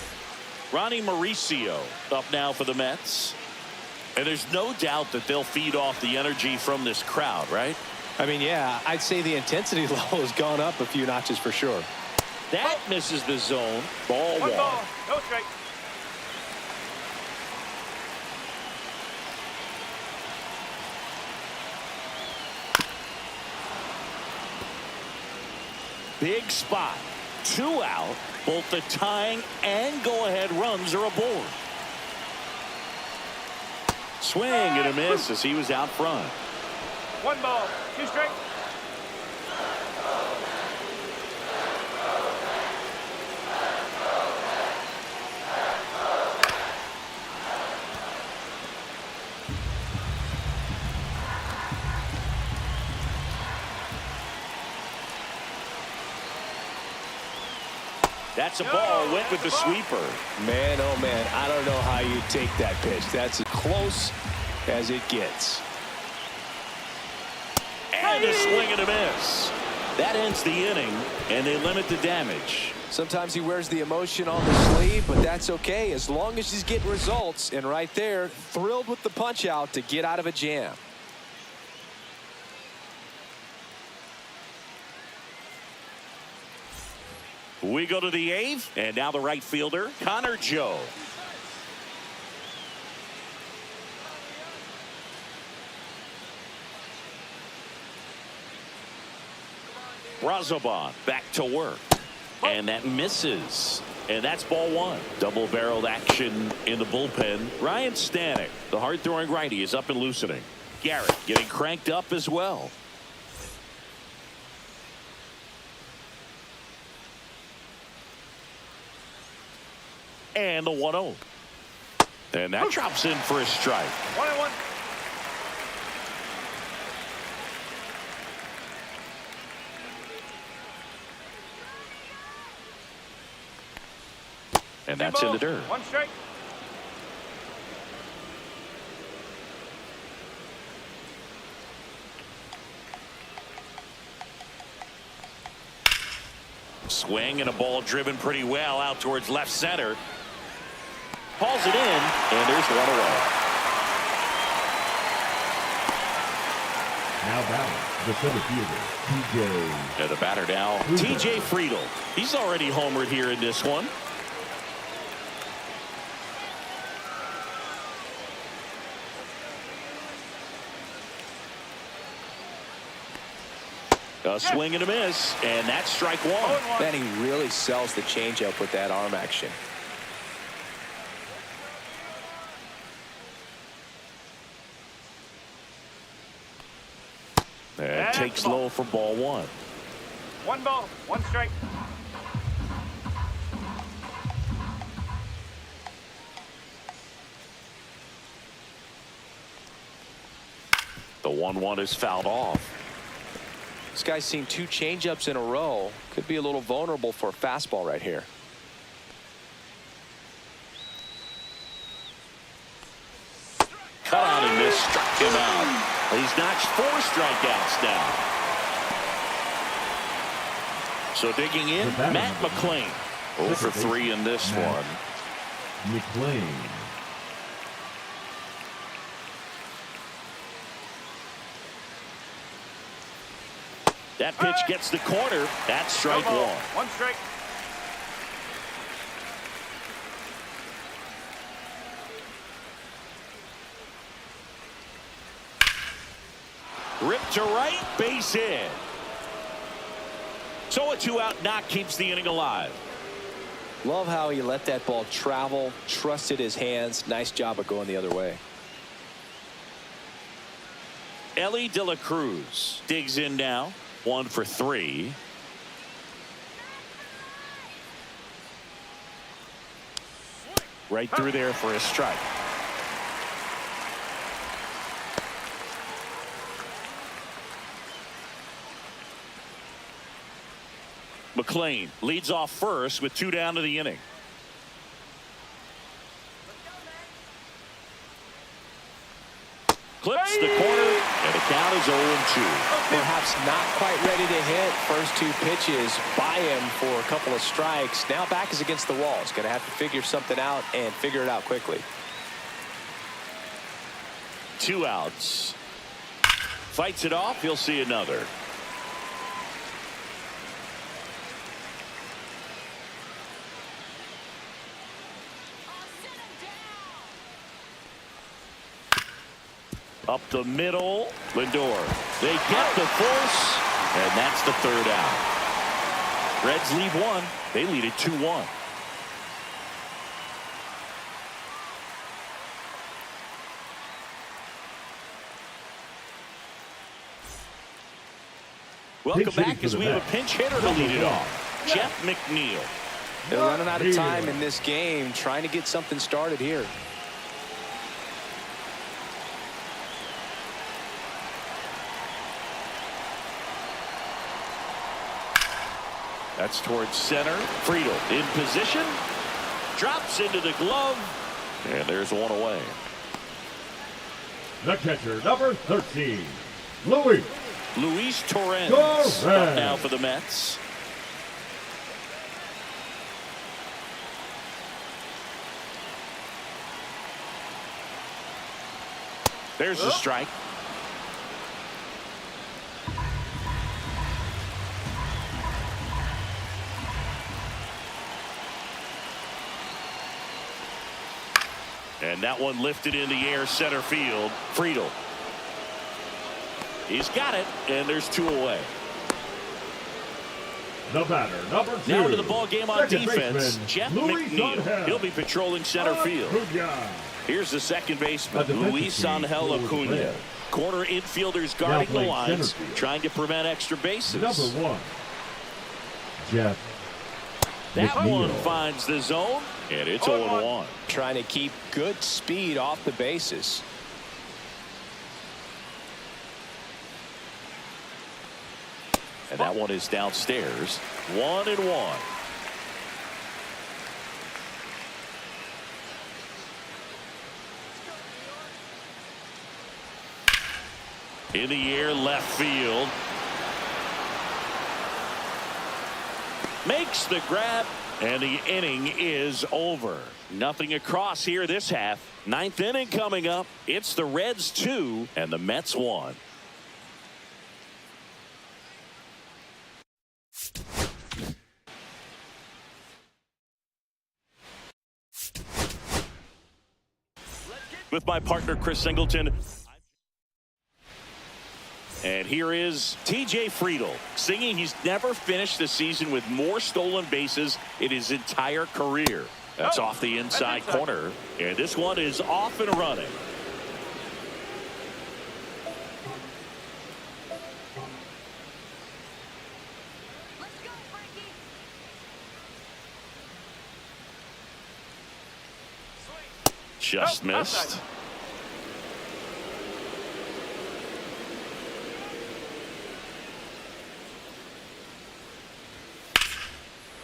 Ronnie Mauricio up now for the Mets. And there's no doubt that they'll feed off the energy from this crowd, right? I mean, yeah, I'd say the intensity level has gone up a few notches for sure. That misses the zone. Ball 1 one. ball, no strike. Big spot. 2 out. Both the tying and go-ahead runs are aboard. Swing and a miss as he was out front. 1 ball, 2 strikes. That's a ball. Went with the sweeper. Man, oh man, I don't know how you take that pitch. That's as close as it gets. And a swing and a miss. That ends the inning, and they limit the damage. Sometimes he wears the emotion on the sleeve, but that's okay as long as he's getting results. And right there, thrilled with the punch out to get out of a jam. We go to the 8th, and now the right fielder, Connor Joe. Brazoban back to work. And that misses. And that's ball 1. Double-barreled action in the bullpen. Ryan Stanek, the hard-throwing righty, is up and loosening. Garrett getting cranked up as well. And the 1-0. And that drops in for a strike. 1 and 1. And that's in the dirt. 1 strike. Swing and a ball driven pretty well out towards left center. Hauls it in, and there's 1 away. Now batting the center fielder, TJ. And the batter now, TJ Friedel. He's already homered here in this one. A swing and a miss, and that's strike 1. Man, he really sells the changeup with that arm action. And takes low for ball 1. 1 ball, 1 strike. The 1-1 is fouled off. This guy's seen 2 changeups in a row. Could be a little vulnerable for a fastball right here. Cut out and missed, struck him out. He's notched 4 strikeouts now. So digging in, Matt McLean. 0 for 3 in this one. McLean. That pitch gets the corner. That's strike one. One strike. Ripped to right, base hit. So a 2-out knock keeps the inning alive. Love how he let that ball travel, trusted his hands. Nice job of going the other way. Ellie De La Cruz digs in now. 1 for 3. Right through there for a strike. McLean leads off first with 2 down to the inning. Clips the corner, and the count is 0-2. Perhaps not quite ready to hit. First 2 pitches by him for a couple of strikes. Now back is against the wall. He's going to have to figure something out and figure it out quickly. 2 outs. Fights it off. He'll see another. Up the middle, Lindor. They get the force, and that's the 3rd out. Reds leave 1. They lead it 2-1. Welcome back as we have a pinch hitter to lead it off. Jeff McNeil. They're running out of time in this game, trying to get something started here. That's towards center. Friedel in position. Drops into the glove. And there's 1 away. The catcher, number 13, Luis Torrens. Up now for the Mets. There's the strike. And that one lifted in the air, center field. Friedel. He's got it, and there's 2 away. The batter, number 2. Now into the ball game on defense, baseman, Jeff Luis McNeil. Angel. He'll be patrolling center field. Here's the second baseman, Luis Angel Acuna. Corner infielders guarding the lines, trying to prevent extra bases. Number 1, Jeff That McNeil. one finds the zone, and it's 0-1. Trying to keep good speed off the bases. And that one is downstairs. 1-1. In the air, left field. Makes the grab, and the inning is over. Nothing across here this half. 9th inning coming up. It's the Reds 2 and the Mets 1. With my partner Chris Singleton. And here is TJ Friedel singing he's never finished the season with more stolen bases in his entire career. That's off the inside corner. And this one is off and running. Let's go, Frankie. Just missed.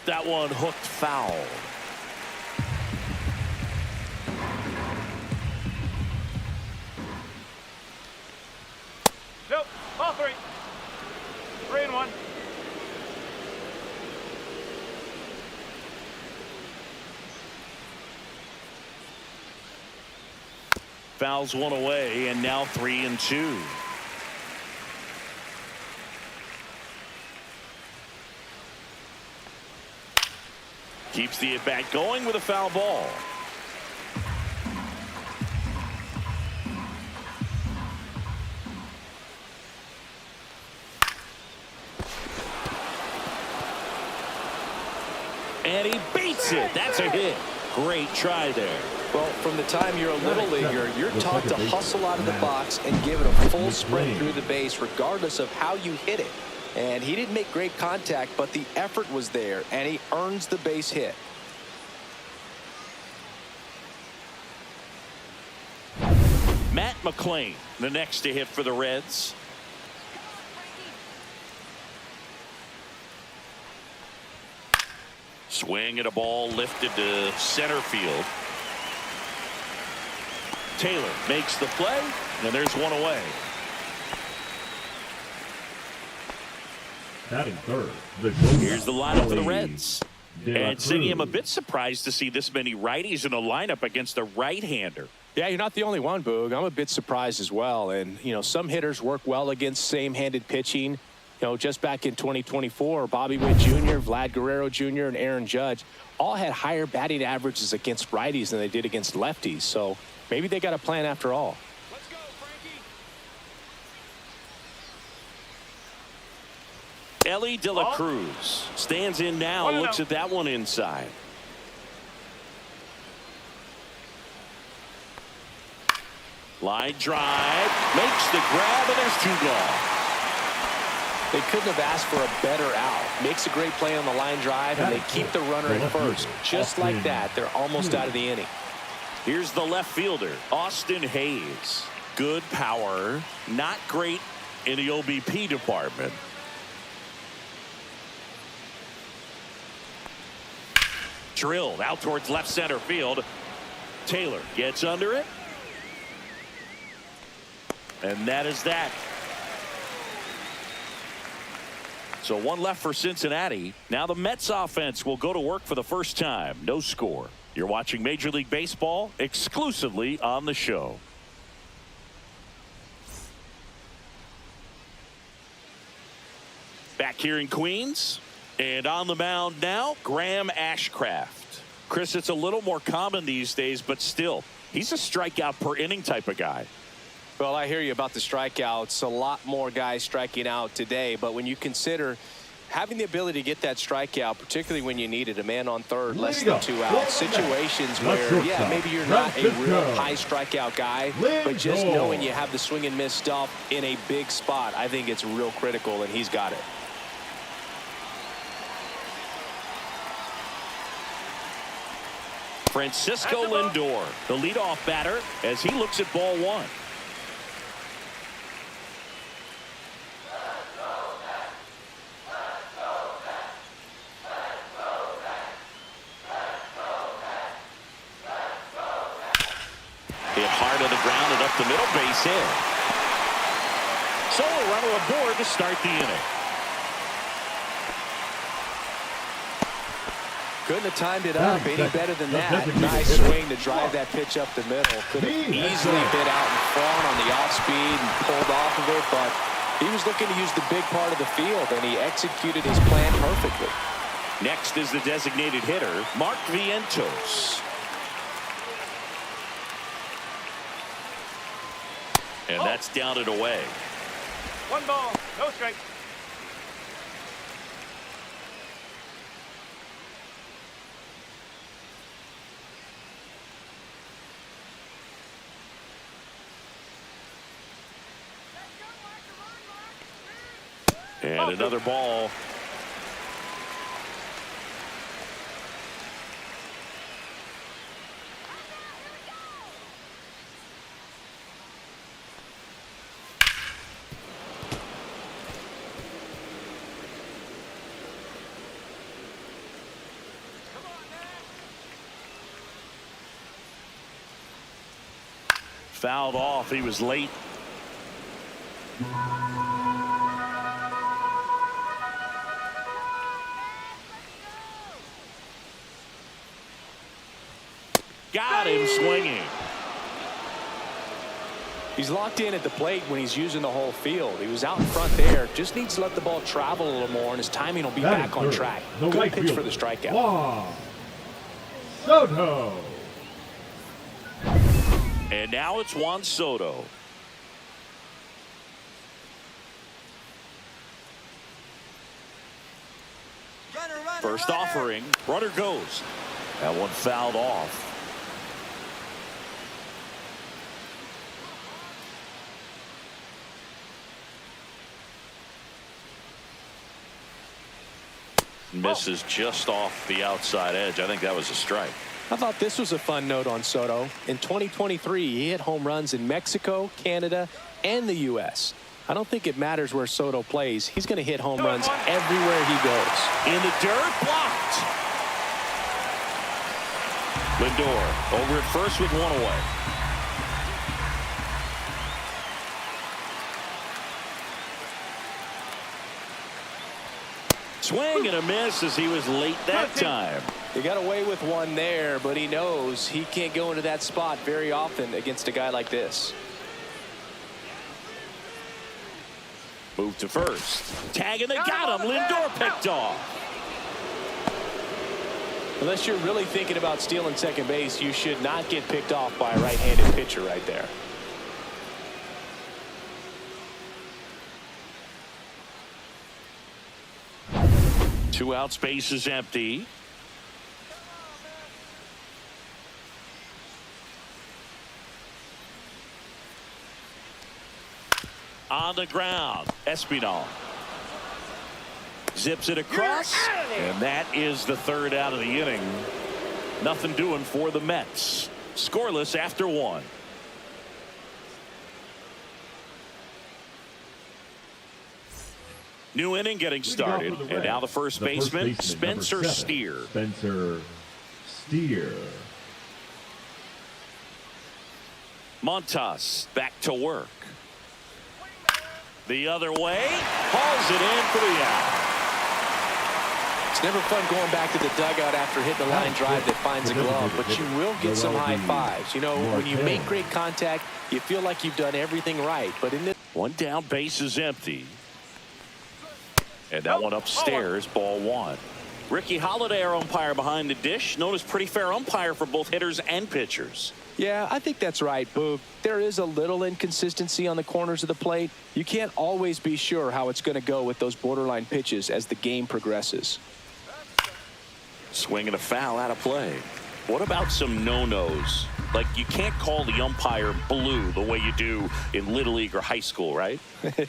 That one hooked foul. Nope. Ball 3. 3-1. Fouls one away, and now 3-2. Keeps the at-bat going with a foul ball. And he beats it. That's a hit. Great try there. Well, from the time you're a little leaguer, you're taught to hustle out of the box and give it a full sprint through the base, regardless of how you hit it. And he didn't make great contact, but the effort was there, and he earns the base hit. Matt McClain, the next to hit for the Reds. Swing at a ball lifted to center field. Taylor makes the play, and there's one away. Batting third, the Here's the lineup for the Reds. And Cincy, I'm a bit surprised to see this many righties in a lineup against a right-hander. Yeah, you're not the only one, Boog. I'm a bit surprised as well. And, you know, some hitters work well against same-handed pitching. You know, just back in 2024, Bobby Witt Jr., Vlad Guerrero Jr., and Aaron Judge all had higher batting averages against righties than they did against lefties. So maybe they got a plan after all. Let's go, Frankie. Ellie De La Cruz stands in now, looks at that one inside. Line drive, makes the grab, and there's two gone. They couldn't have asked for a better out. Makes a great play on the line drive, and they keep the runner at first. Just like that, they're almost out of the inning. Here's the left fielder, Austin Hayes. Good power, not great in the OBP department. Drilled out towards left center field. Taylor gets under it. And that is that. So one left for Cincinnati. Now the Mets offense will go to work for the first time. No score. You're watching Major League Baseball exclusively on the show. Back here in Queens. And on the mound now, Graham Ashcraft. Chris, it's a little more common these days, but still, he's a strikeout per inning type of guy. Well, I hear you about the strikeouts. A lot more guys striking out today. But when you consider having the ability to get that strikeout, particularly when you need it, a man on third, less than 2 outs, situations where, yeah, maybe you're not a real high strikeout guy, but just knowing you have the swing and miss stuff in a big spot, I think it's real critical, and he's got it. Francisco Lindor, the leadoff batter, as he looks at ball one. Hit hard on the ground and up the middle, base hit. So a runner aboard to start the inning. Couldn't have timed it up any better than that. Nice swing to drive that pitch up the middle. Could have easily been out in front on the off speed and pulled off of it, but he was looking to use the big part of the field, and he executed his plan perfectly. Next is the designated hitter, Mark Vientos. And that's down and away. 1 ball, no strike. And another ball. Fouled off. He was late. Got him swinging. He's locked in at the plate when he's using the whole field. He was out in front there. Just needs to let the ball travel a little more, and his timing will be back on track. Good pitch for the strikeout. Soto. And now it's Juan Soto. First offering, runner goes. That one fouled off. Misses just off the outside edge. I think that was a strike. I thought this was a fun note on Soto. In 2023, he hit home runs in Mexico, Canada, and the U.S. I don't think it matters where Soto plays. He's going to hit home runs everywhere he goes. In the dirt, blocked. Lindor over at first with one away. Swing and a miss as he was late that time. He got away with one there, but he knows he can't go into that spot very often against a guy like this. Move to first. Tag and they got him. Lindor picked off. Unless you're really thinking about stealing second base, you should not get picked off by a right-handed pitcher right there. Two outs, base is empty. On the ground, Espinal zips it across, and that is the third out of the inning. Nothing doing for the Mets. Scoreless after one. New inning getting started, and now the first baseman, Spencer Steer. Spencer Steer. Montas back to work. The other way, hauls it in for the out. It's never fun going back to the dugout after hitting a line drive that finds a glove, but you will get some high fives. You know, when you make great contact, you feel like you've done everything right. But in this one down, base is empty. And that one upstairs, ball one. Ricky Holiday, our umpire behind the dish, known as pretty fair umpire for both hitters and pitchers. Yeah, I think that's right, Boog. There is a little inconsistency on the corners of the plate. You can't always be sure how it's going to go with those borderline pitches as the game progresses. Swing and a foul out of play. What about some no-nos? Like, you can't call the umpire blue the way you do in Little League or high school, right?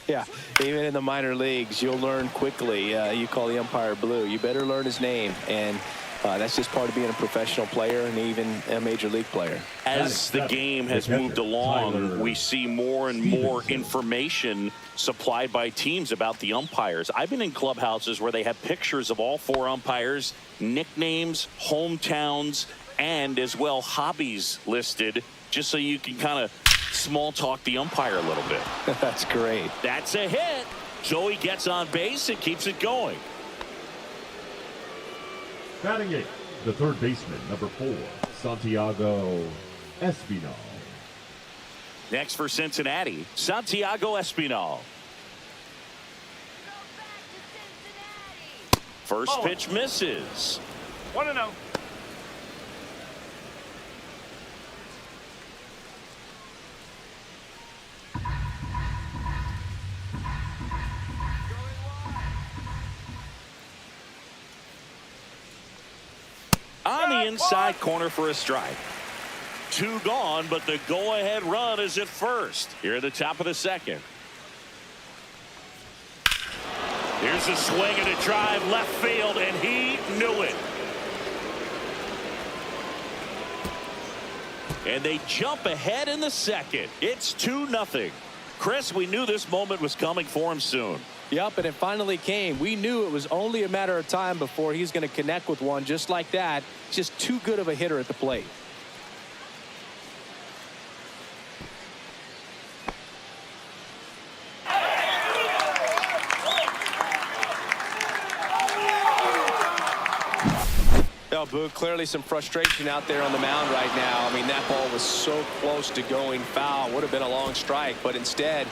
Yeah, even in the minor leagues, you'll learn quickly. You call the umpire blue. You better learn his name, and that's just part of being a professional player and even a major league player. As the game has moved along, we see more and more information supplied by teams about the umpires. I've been in clubhouses where they have pictures of all four umpires, nicknames, hometowns, and as well hobbies listed, just so you can kind of small talk the umpire a little bit. That's great. That's a hit. Joey gets on base and keeps it going. Batting eighth, the third baseman, number 4, Santiago Espinal. Next for Cincinnati, Santiago Espinal. First pitch misses. 1-0. On the inside corner for a strike. 2 gone, but the go-ahead run is at first. Here at the top of the second. Here's a swing and a drive left field, and he knew it. And they jump ahead in the second. It's 2-0. Chris, we knew this moment was coming for him soon. Yep, and it finally came. We knew it was only a matter of time before he's going to connect with one just like that. He's just too good of a hitter at the plate. Oh, Boog, clearly some frustration out there on the mound right now. I mean, that ball was so close to going foul. Would have been a long strike, but instead,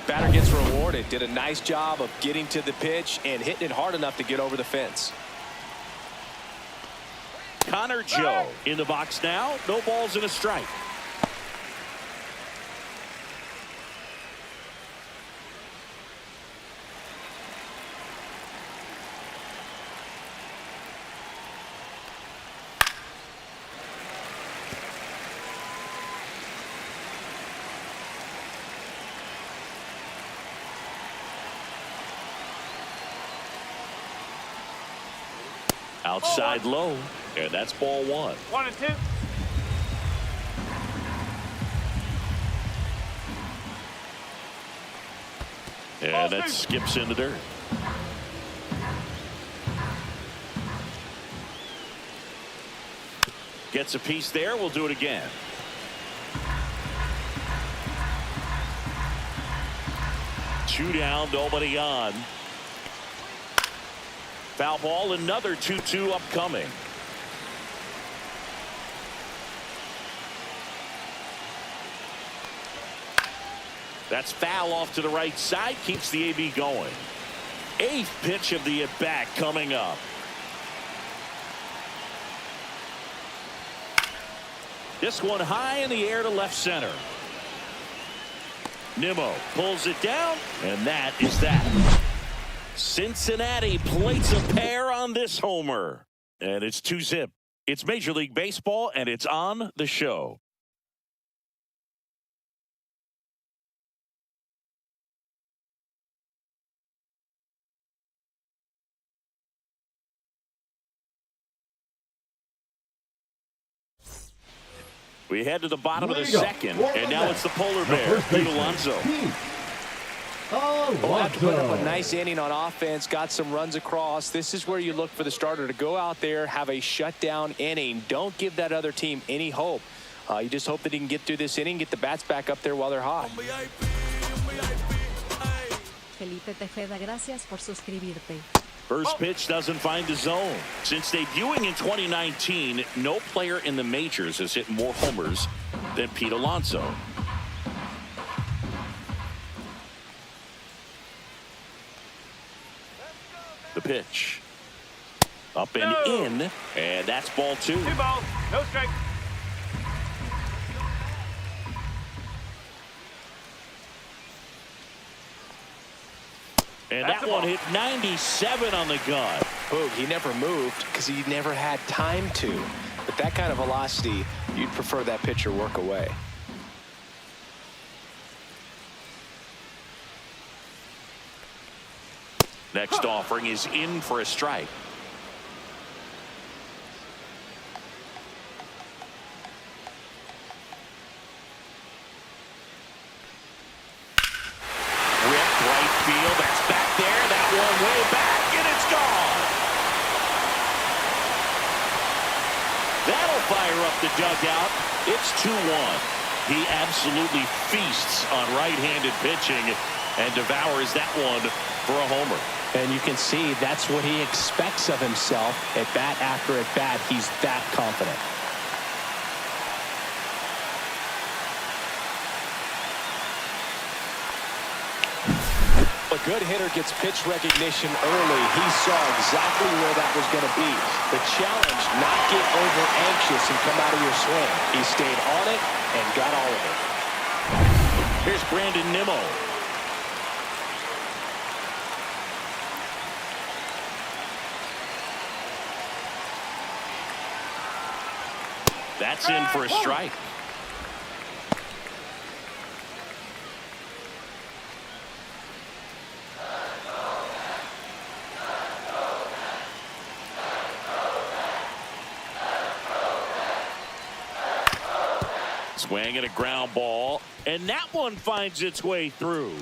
batter gets rewarded. Did a nice job of getting to the pitch and hitting it hard enough to get over the fence. Connor Joe in the box now. No balls and a strike. Outside low, and that's ball one. 1-2. And that skips in the dirt. Gets a piece there. We'll do it again. Two down, nobody on. Foul ball, another 2-2 upcoming. That's foul off to the right side, keeps the AB going. Eighth pitch of the at-bat coming up. This one high in the air to left center. Nimmo pulls it down, and that is that. Cincinnati plates a pair on this homer. And it's 2-zip. It's Major League Baseball, and it's on the show. We head to the bottom of the second, and now it's the polar bear, Pete Alonso. Well, after putting up a nice inning on offense, got some runs across, this is where you look for the starter to go out there, have a shutdown inning. Don't give that other team any hope. You just hope that he can get through this inning, get the bats back up there while they're hot. Felipe Tejeda, gracias por suscribirte. First pitch doesn't find the zone. Since debuting in 2019, no player in the majors has hit more homers than Pete Alonso. The pitch. Up and in, and that's ball two. 2 balls, no strike. And that one hit 97 on the gun. Boog, he never moved because he never had time to. With that kind of velocity, you'd prefer that pitcher work away. Next offering is in for a strike. Ripped right field. That's back there. That one way back, and it's gone. That'll fire up the dugout. It's 2-1. He absolutely feasts on right-handed pitching and devours that one for a homer. And you can see that's what he expects of himself at bat after at bat. He's that confident. A good hitter gets pitch recognition early. He saw exactly where that was going to be. The challenge, not get over anxious and come out of your swing. He stayed on it and got all of it. Here's Brandon Nimmo. That's in for a strike. Swing and a ground ball, and that one finds its way through.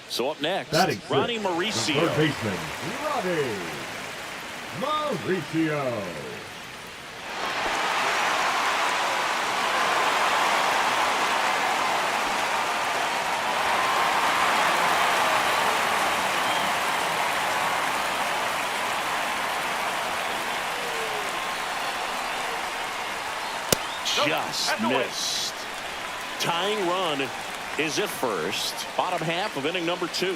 So up next, Ronnie Mauricio. Third baseman, Ronnie Mauricio. Just missed. Tying run is at first. Bottom half of inning number 2.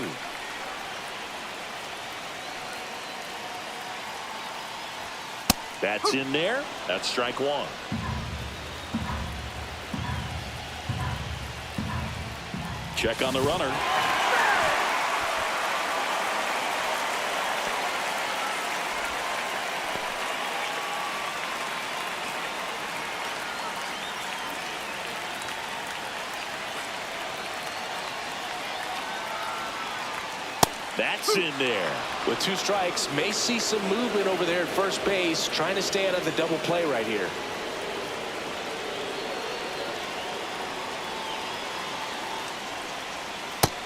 That's in there. That's strike 1. Check on the runner. That's in there. With 2 strikes, may see some movement over there at first base, trying to stay out of the double play right here.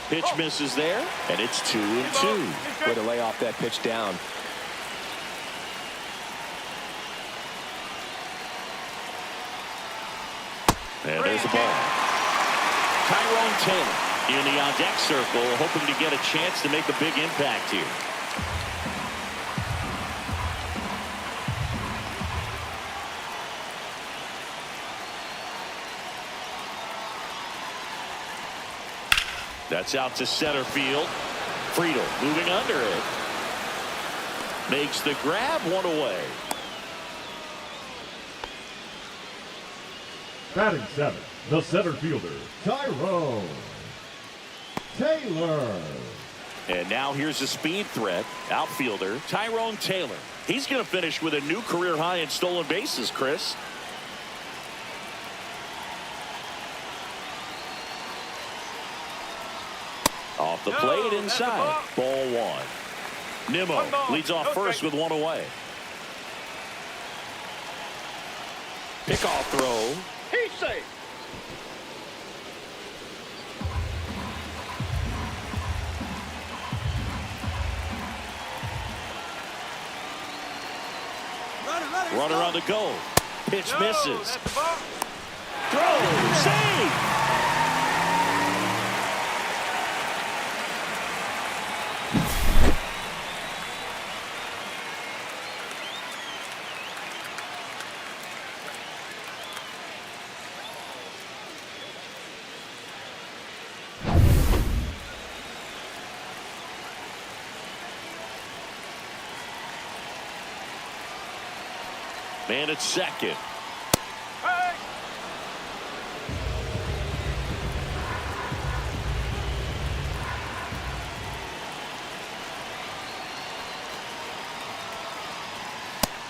Pitch misses there, and it's 2-2. Way to lay off that pitch down. And there's a ball. Tyrone Taylor in the on-deck circle, hoping to get a chance to make a big impact here. That's out to center field. Friedel moving under it. Makes the grab, 1 away. Batting 7, the center fielder, Tyrone Taylor. And now here's a speed threat. Outfielder Tyrone Taylor. He's going to finish with a new career high in stolen bases, Chris. Off the plate inside. Ball 1. Nimmo leads off first with 1 away. Pickoff throw. He's safe. Runner on the go. Pitch misses. That's the ball. Throw. Save. Man at second. Hey.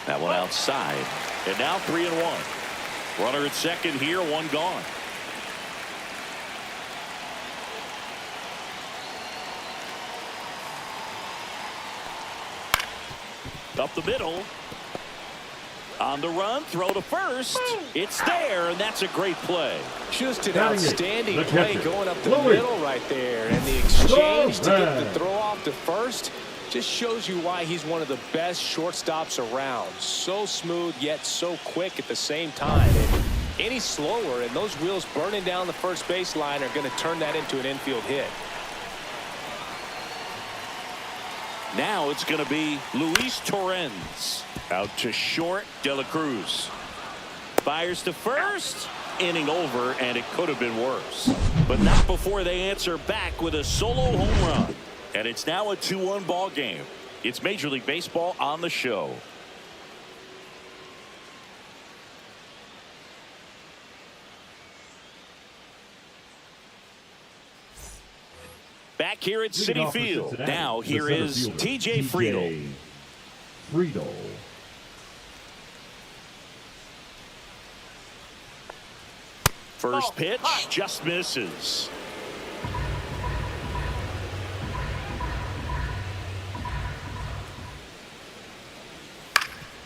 That one outside. And now 3-1. Runner at second here, 1 gone. Up the middle. On the run, throw to first. It's there, and that's a great play. Just an Batting it, outstanding the play catcher, going up the Louis. middle right there. And the exchange to get the Louis. throw off to first just shows you why he's one of the best shortstops around. So smooth, yet so quick at the same time. And any slower, and those wheels burning down the first baseline are going to turn that into an infield hit. Now it's going to be Luis Torrens. Out to short, De La Cruz. Fires to first. Inning over, and it could have been worse. But not before they answer back with a solo home run. And it's now a 2-1 ball game. It's Major League Baseball on the show. Back here at Citi Field. Now here is T.J. Friedel. Friedel. First pitch just misses.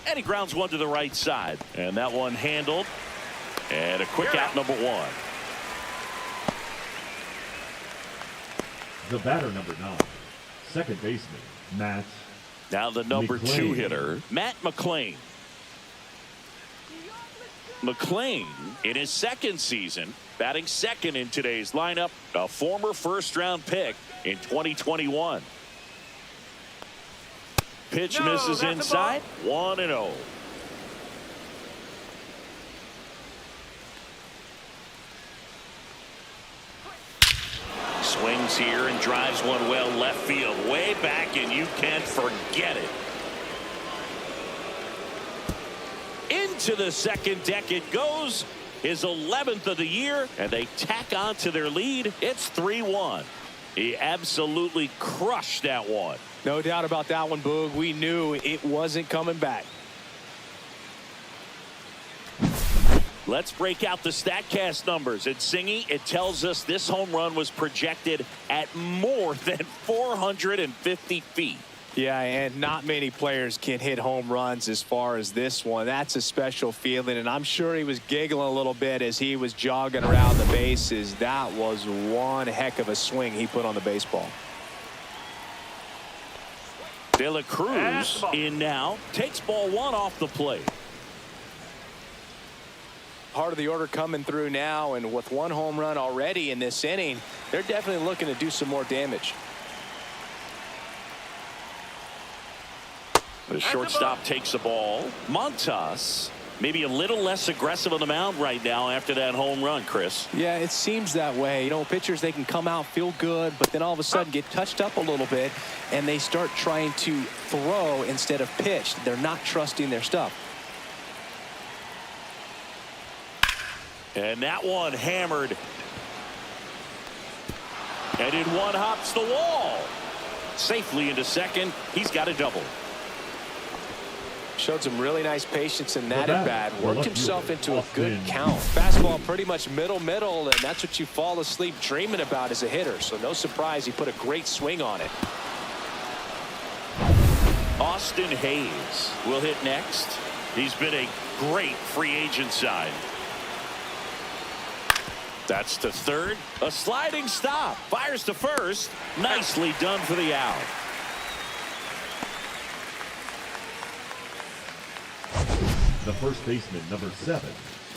And he grounds one to the right side. And that one handled. And a quick out, number 1. The batter, number 9, second baseman, Matt. Now the number McLean. 2 hitter, Matt McLean. McLean, in his second season, batting second in today's lineup, a former first-round pick in 2021. Pitch misses inside, 1-0. comes here and drives one well left field, way back, and you can't forget it. Into the second deck it goes. His 11th of the year, and they tack on to their lead. It's 3-1. He absolutely crushed that one. No doubt about that one, Boog. We knew it wasn't coming back. Let's break out the StatCast numbers. At Singy, it tells us this home run was projected at more than 450 feet. Yeah, and not many players can hit home runs as far as this one. That's a special feeling, and I'm sure he was giggling a little bit as he was jogging around the bases. That was one heck of a swing he put on the baseball. De La Cruz in now, takes ball one off the plate. Part of the order coming through now, and with one home run already in this inning, they're definitely looking to do some more damage. The shortstop takes the ball. Montas maybe a little less aggressive on the mound right now after that home run, Chris. Yeah, it seems that way. You know, pitchers, they can come out, feel good, but then all of a sudden get touched up a little bit, and they start trying to throw instead of pitch. They're not trusting their stuff. And that one hammered. And in one hops the wall. Safely into second. He's got a double. Showed some really nice patience in that at bat. Worked himself into a good Austin. count. Fastball pretty much middle, and that's what you fall asleep dreaming about as a hitter. So no surprise he put a great swing on it. Austin Hayes will hit next. He's been a great free agent sign. That's to third. A sliding stop. Fires to first. Nicely done for the out. The first baseman, number 7.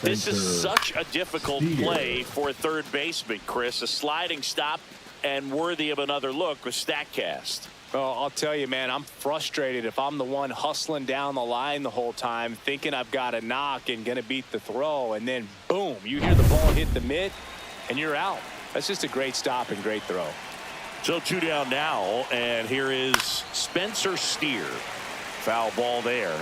This is Spencer such a difficult Steer. play for a third baseman, Chris. A sliding stop and worthy of another look with StatCast. Well, I'll tell you, man, I'm frustrated if I'm the one hustling down the line the whole time, thinking I've got a knock and going to beat the throw, and then, boom, you hear the ball hit the mitt, and you're out. That's just a great stop and great throw. So 2 down now, and here is Spencer Steer. Foul ball there.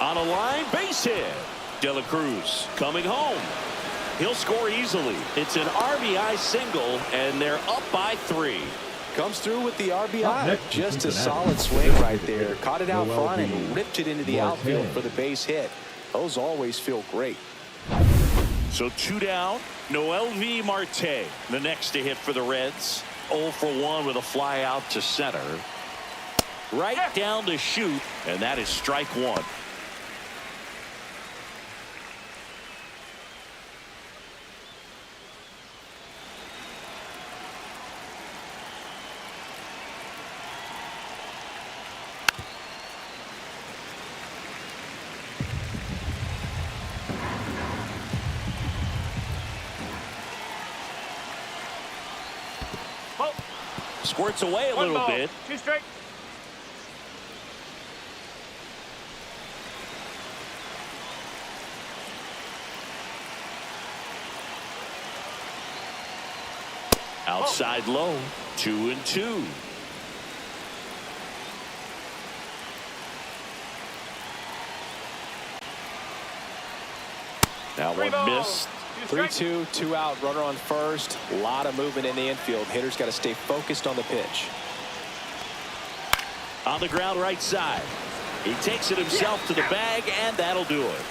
On a line, base hit. De La Cruz coming home. He'll score easily. It's an RBI single, and they're up by 3. Comes through with the Up RBI. next, Just a Cincinnati. solid swing right there. Caught it out Mlb front and ripped it into the outfield for the base hit. Those always feel great. So 2 down. Mlb Marte, the next to hit for the Reds. 0 for 1 with a fly out to center. Right down to shoot, and that is strike 1. Squirts away a One little ball, bit. 2 strikes. Outside low. 2-2. That 3 one balls, missed. 2 strikes. 3-2, 2 out, runner on first. A lot of movement in the infield. Hitters got to stay focused on the pitch. On the ground right side. He takes it himself to the bag, and that'll do it.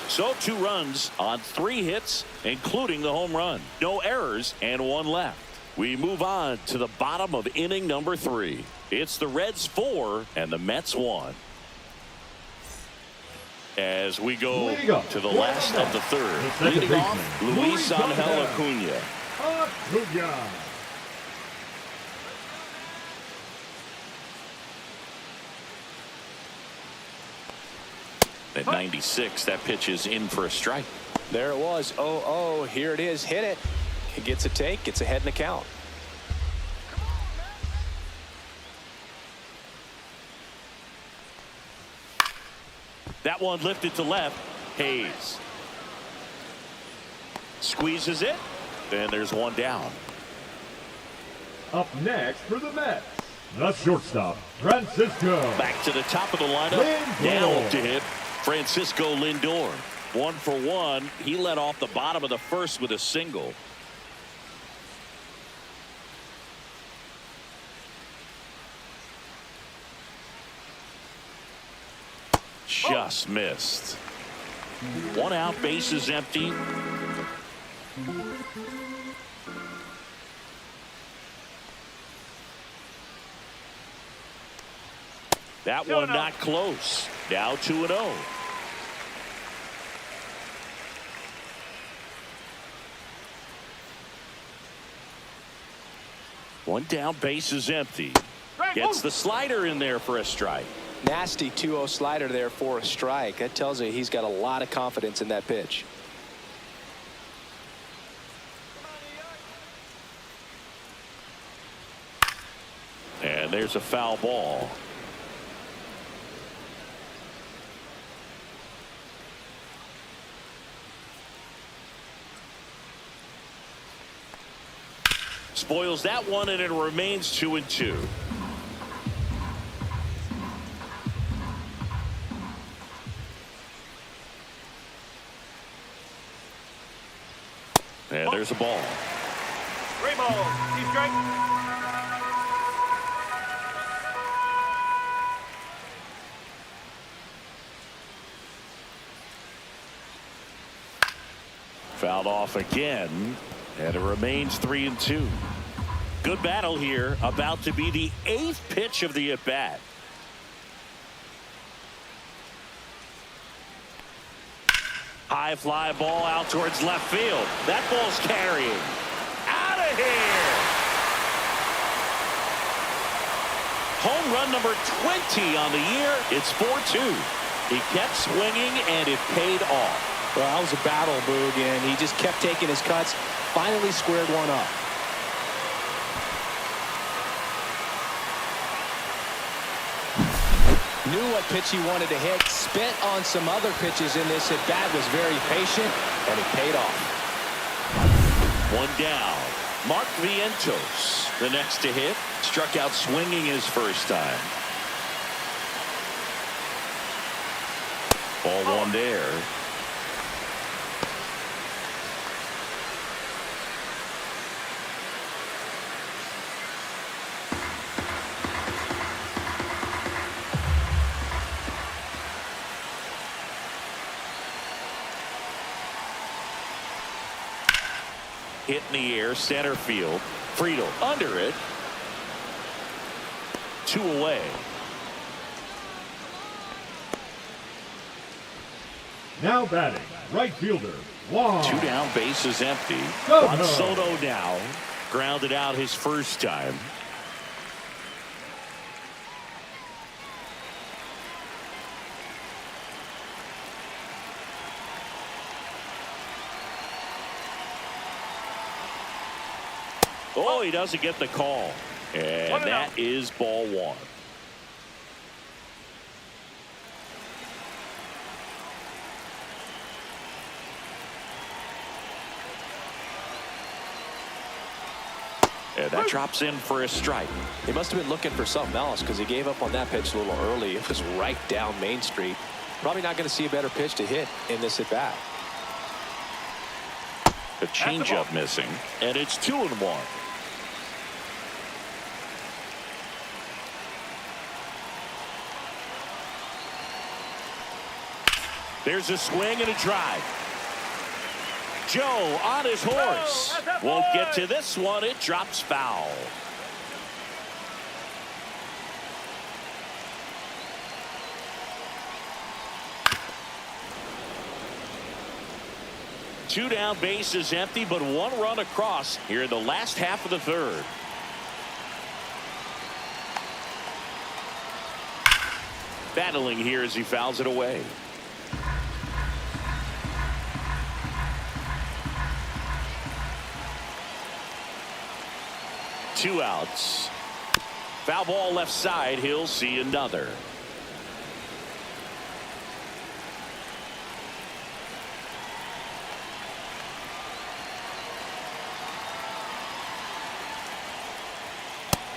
So 2 runs on 3 hits, including the home run. No errors and 1 left. We move on to the bottom of inning number 3. It's the Reds 4 and the Mets 1. As we go to the last of the third. Leading off, Luis Angel Acuna. Acuna. At 96, that pitch is in for a strike. There it was. 0-0. Here it is. Hit it. He gets a take. Gets ahead in the count. That one lifted to left. Hayes squeezes it, and there's one down. Up next for the Mets, the shortstop, Francisco. Back to the top of the lineup. Lindor. Down to hit Francisco Lindor. 1 for 1. He led off the bottom of the first with a single. Just missed. 1 out, bases empty. That one not close. Now 2-0. One down, bases empty. Gets the slider in there for a strike. Nasty 2-0 slider there for a strike. That tells you he's got a lot of confidence in that pitch. And there's a foul ball. Spoils that one, and it remains 2-2. And there's a ball. 3 balls. 2 strikes. Fouled off again, and it remains 3-2. Good battle here, about to be the 8th pitch of the at-bat. High fly ball out towards left field. That ball's carrying. Out of here! Home run number 20 on the year. It's 4-2. He kept swinging, and it paid off. Well, that was a battle, Boog, and he just kept taking his cuts. Finally squared one up. Knew what pitch he wanted to hit. Spent on some other pitches in this at bat. Was very patient, and it paid off. One down. Mark Vientos, the next to hit. Struck out swinging his first time. Ball one there. Hit in the air, center field. Friedel under it. 2 away. Now batting, right fielder, Juan. 2 down, bases empty. Soto. Juan Soto now. Grounded out his first time. Oh, he doesn't get the call. And that is ball 1. And that drops in for a strike. He must have been looking for something else because he gave up on that pitch a little early. It was right down Main Street. Probably not going to see a better pitch to hit in this at bat. The changeup missing, and it's 2-1. There's a swing and a drive. Joe on his horse. Won't get to this one. It drops foul. Two down, bases empty, but 1 run across here in the last half of the 3rd. Battling here as he fouls it away. 2 outs. Foul ball left side. He'll see another.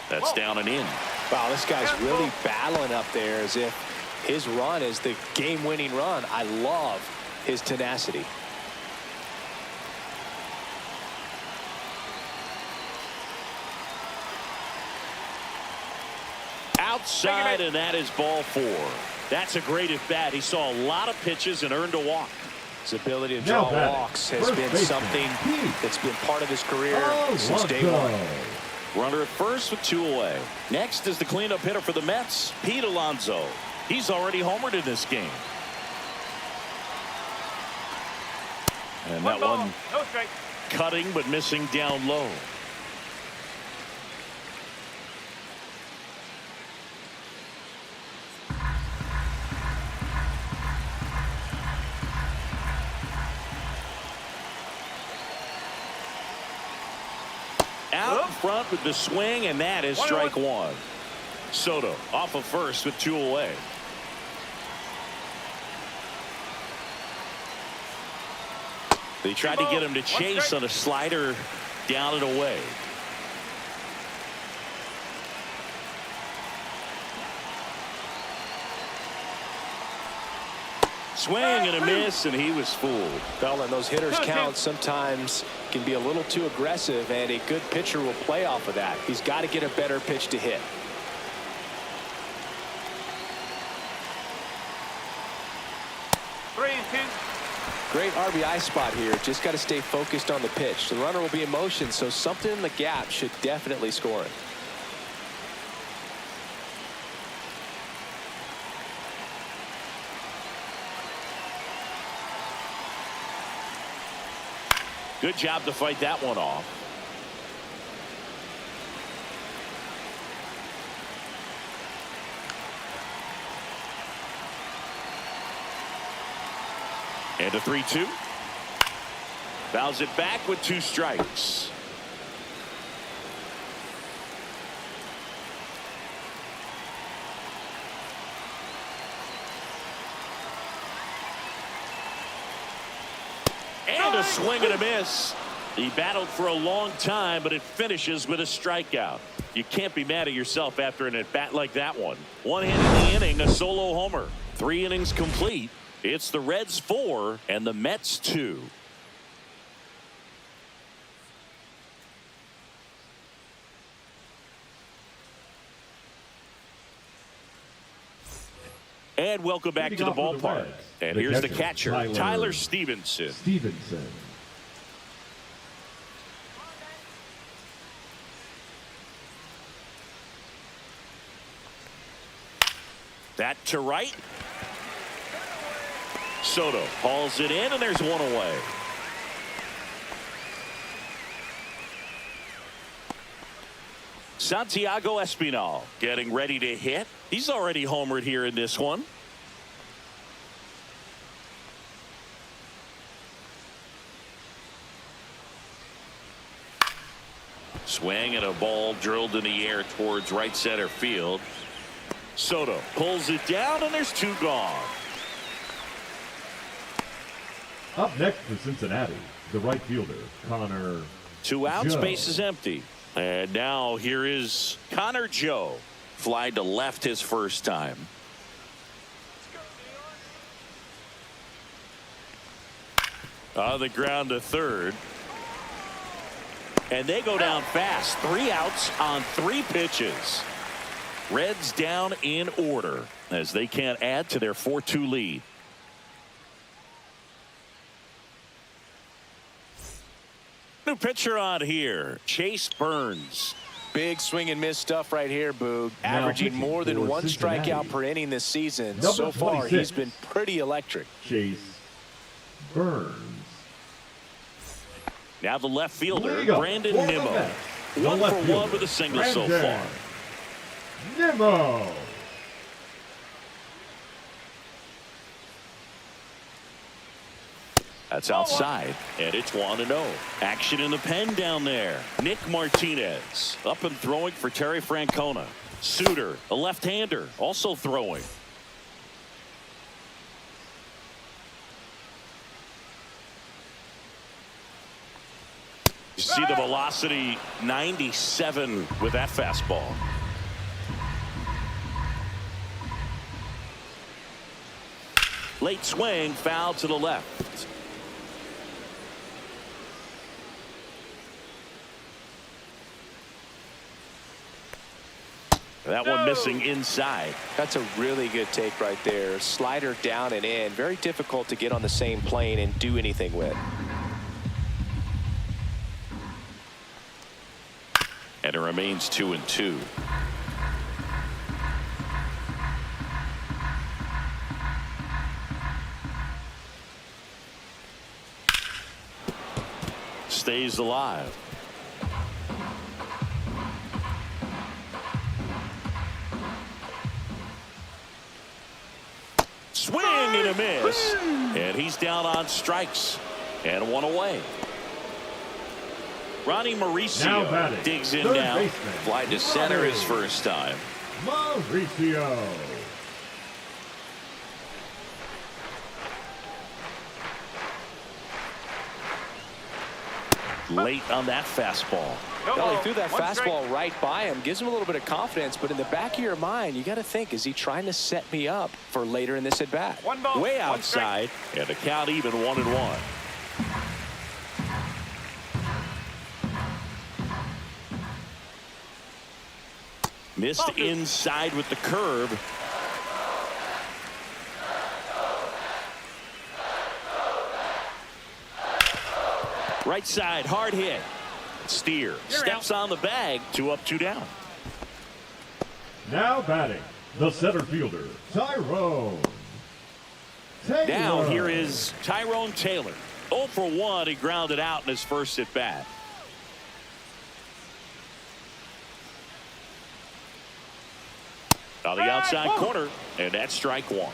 That's down and in. Wow, this guy's really battling up there as if his run is the game-winning run. I love his tenacity. Outside, and that is ball 4. That's a great at bat. He saw a lot of pitches and earned a walk. His ability to draw walks has been something that's been part of his career since day one. Runner at first with 2 away. Next is the cleanup hitter for the Mets, Pete Alonso. He's already homered in this game. And that one cutting but missing down low. Out in front with the swing, and that is strike 1. Soto off of first with 2 away. They tried to get him to chase on a slider down and away. Swing and a miss, and he was fooled. Well, and those hitters count sometimes can be a little too aggressive, and a good pitcher will play off of that. He's got to get a better pitch to hit. Great RBI spot here. Just got to stay focused on the pitch. The runner will be in motion, so something in the gap should definitely score it. Good job to fight that one off. And a 3-2. Fouls it back with 2 strikes. And a swing and a miss. He battled for a long time, but it finishes with a strikeout. You can't be mad at yourself after an at-bat like that one. 1 hit in the inning, a solo homer. 3 innings complete. It's the Reds 4 and the Mets 2. And welcome back to the ballpark. And here's the catcher, Tyler Stevenson. That to right. Soto hauls it in, and there's 1 away. Santiago Espinal getting ready to hit. He's already homered here in this one. Swing and a ball drilled in the air towards right center field. Soto pulls it down, and there's 2 gone. Up next for Cincinnati, the right fielder, Connor 2 outs, Joe. base is empty. And now here is Connor Joe. Fly to left his first time. On the ground to third. And they go down fast. 3 outs on 3 pitches. Reds down in order as they can't add to their 4-2 lead. New pitcher on here, Chase Burns. Big swing and miss stuff right here, Boog. Averaging more than 1 strikeout per inning this season. So far, he's been pretty electric. Chase Burns. Now the left fielder, Brandon Nimmo. 1 for 1 with a single so far. Nimmo. That's outside, and it's 1-0. Action in the pen down there. Nick Martinez up and throwing for Terry Francona. Suter, a left-hander, also throwing. You see the velocity 97 with that fastball. Late swing, foul to the left. That one missing inside. That's a really good take right there. Slider down and in. Very difficult to get on the same plane and do anything with. And it remains 2-2. Stays alive. Swing and a miss. And he's down on strikes. And one away. Ronnie Mauricio digs in now. Fly to center his first time. Mauricio. Late on that fastball. Well, he threw that fastball right by him. Gives him a little bit of confidence, but in the back of your mind, you got to think, is he trying to set me up for later in this at bat? Way outside, and the count even 1-1. Missed inside with the curve. Right side, hard hit. Steer steps on the bag. 2 up, 2 down. Now batting, the center fielder, Tyrone Taylor. Now here is Tyrone Taylor. 0 for 1. He grounded out in his first at bat. On the outside corner, and that's strike 1.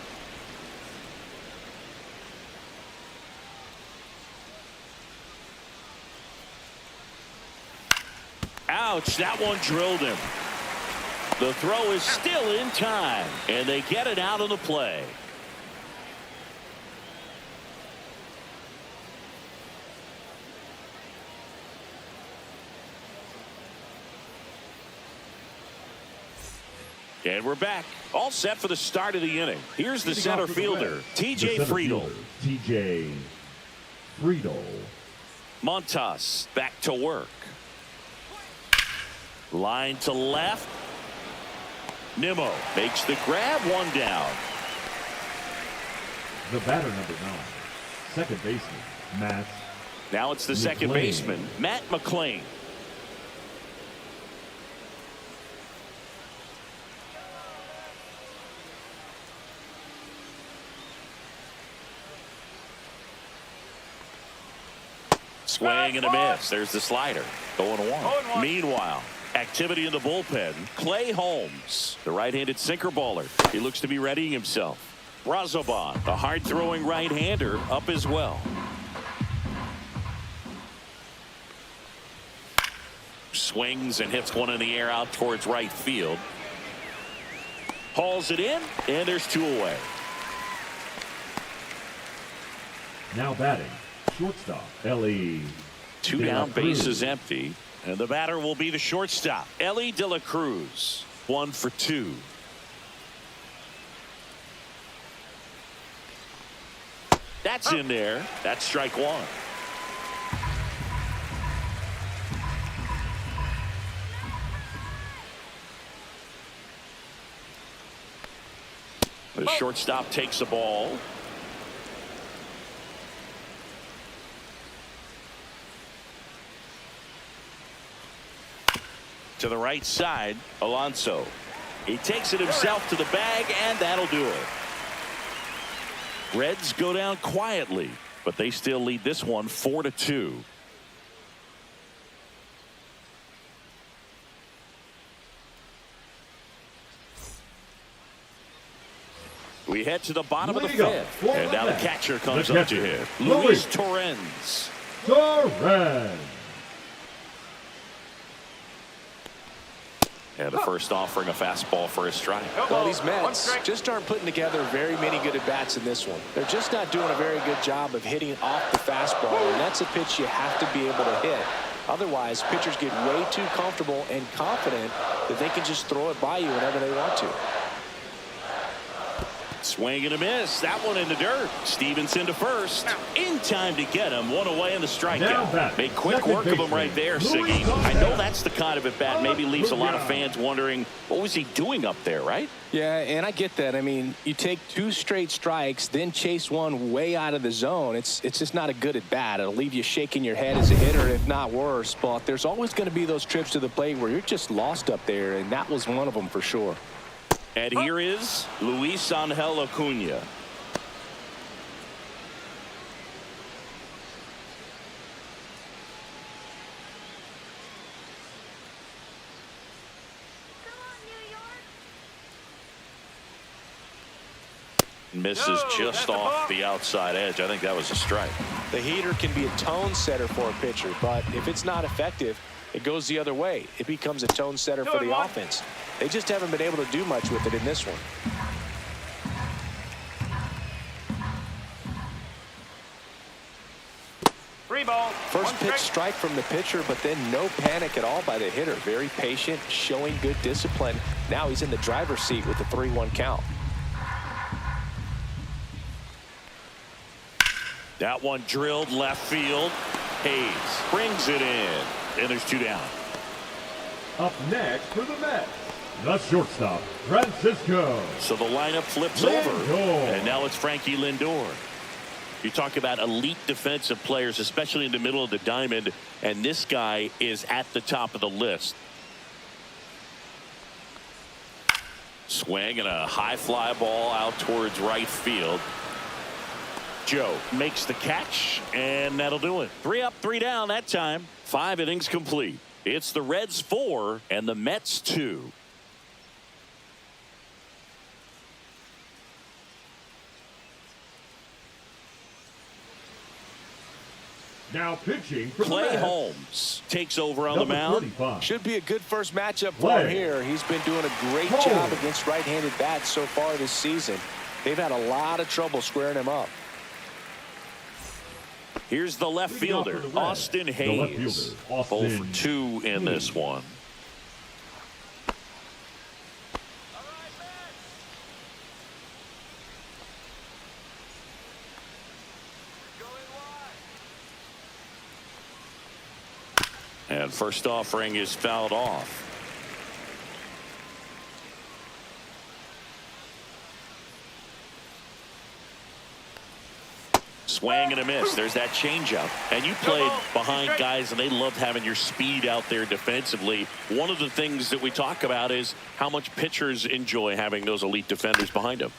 Ouch, that one drilled him. The throw is still in time, and they get it out of the play. And we're back. All set for the start of the inning. Here's the center fielder, TJ Friedel. TJ Friedel. Montas back to work. Line to left. Nimmo makes the grab, 1 down. The batter, number 9, second baseman, Matt. Now it's the second baseman, Matt McClain. Swing and a miss. There's the slider. 0-1. Meanwhile, activity in the bullpen. Clay Holmes, the right-handed sinker baller. He looks to be readying himself. Brazoban, the hard-throwing right-hander, up as well. Swings and hits one in the air out towards right field. Hauls it in, and there's 2 away. Now batting, shortstop, Ellie. 2 down, base is empty. And the batter will be the shortstop, Ellie De La Cruz. 1 for 2. That's in there. That's strike 1. The shortstop takes the ball. To the right side, Alonso. He takes it himself to the bag, and that'll do it. Reds go down quietly, but they still lead this one 4-2. We head to the bottom of the Leading up fifth. for And the now the Mets, catcher comes the up to catcher, hit. Luis Luis Torrens. Torres. And the first offering a fastball for a strike. Well, these Mets just aren't putting together very many good at-bats in this one. They're just not doing a very good job of hitting off the fastball, and that's a pitch you have to be able to hit. Otherwise, pitchers get way too comfortable and confident that they can just throw it by you whenever they want to. Swing and a miss. That one in the dirt. Stevenson to first. In time to get him. One away in the strikeout. Make quick work of him right there, Siggy. I know that's the kind of at-bat maybe leaves a lot of fans wondering, what was he doing up there, right? Yeah, and I get that. I mean, you take 2 straight strikes, then chase one way out of the zone. It's just not a good at-bat. It'll leave you shaking your head as a hitter, if not worse. But there's always going to be those trips to the plate where you're just lost up there, and that was one of them for sure. And here is Luis Angel Acuna. Misses just off the outside edge. I think that was a strike. The heater can be a tone setter for a pitcher, but if it's not effective, it goes the other way. It becomes a tone setter for the offense. They just haven't been able to do much with it in this one. Free ball. First pitch strike from the pitcher, but then no panic at all by the hitter. Very patient, showing good discipline. Now he's in the driver's seat with the 3-1 count. That one drilled left field. Hayes brings it in. And there's 2 down. Up next for the Mets, the shortstop, Francisco. So the lineup flips Lindor. over. And now it's Frankie Lindor. You talk about elite defensive players, especially in the middle of the diamond. And this guy is at the top of the list. Swing and a high fly ball out towards right field. Joe makes the catch, and that'll do it. 3 up, 3 down that time. 5 innings complete. It's the Reds 4 and the Mets 2. Now pitching for Clay the Mets, Holmes takes over on the number mound. 35. Should be a good first matchup for him here. He's been doing a great job against right-handed bats so far this season. They've had a lot of trouble squaring him up. Here's the left fielder, Austin Hayes. 0 for 2 in this one. And first offering is fouled off. Swing and a miss. There's that changeup. And you played behind guys, and they loved having your speed out there defensively. One of the things that we talk about is how much pitchers enjoy having those elite defenders behind them.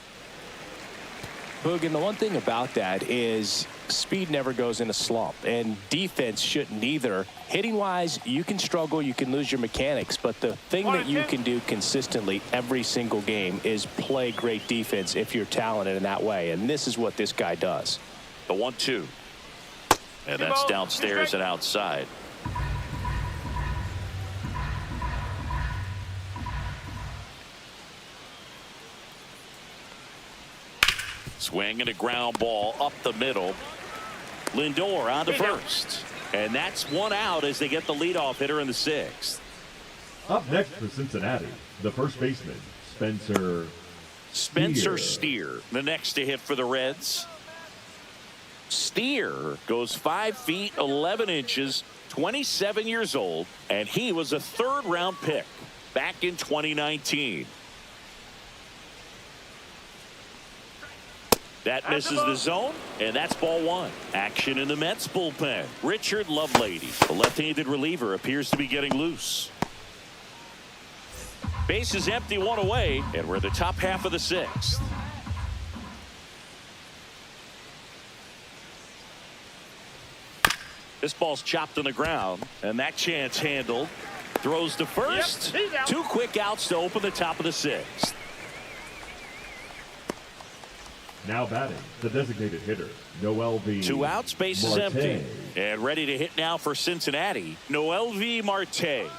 Boog, and the one thing about that is speed never goes in a slump, and defense shouldn't either. Hitting-wise, you can struggle, you can lose your mechanics, but the thing that you can do consistently every single game is play great defense if you're talented in that way, and this is what this guy does. The 1-2. And that's downstairs and outside. Swing and a ground ball up the middle. Lindor on to first. And that's 1 out as they get the leadoff hitter in the 6th. Up next for Cincinnati, the first baseman, Spencer Steer, the next to hit for the Reds. Steer goes 5 feet 11 inches, 27 years old, and he was a 3rd-round pick back in 2019. That misses the zone, and that's ball 1. Action in the Mets bullpen. Richard Lovelady, the left-handed reliever, appears to be getting loose. Base is empty, 1 away, and we're in the top half of the 6th. This ball's chopped on the ground, and that chance handled. Throws to first. 2 quick outs to open the top of the 6th. Now batting, the designated hitter, Mlb. 2 outs, base is empty. And ready to hit now for Cincinnati, Mlb.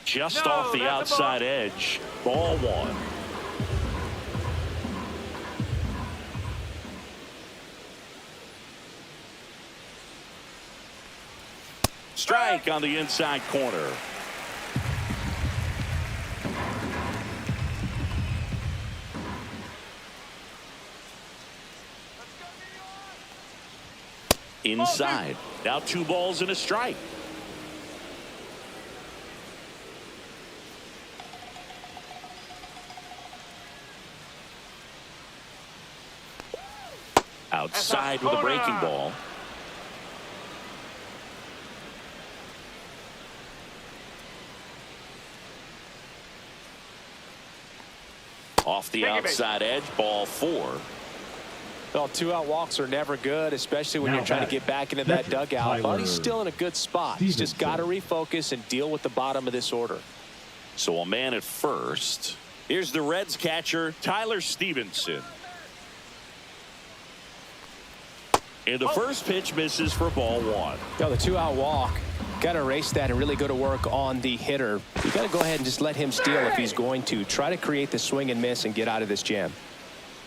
Just off the outside edge. Ball 1. Strike on the inside corner. Inside. Now 2 balls and a strike. Outside with a breaking ball. Off the outside edge, ball 4. Well, 2-out walks are never good, especially when you're trying to get back into that dugout. But he's still in a good spot. He's just got to refocus and deal with the bottom of this order. So a man at first. Here's the Reds catcher, Tyler Stevenson. And the first pitch misses for ball 1. The 2-out walk. Got to erase that and really go to work on the hitter. You got to go ahead and just let him steal if he's going to. Try to create the swing and miss and get out of this jam.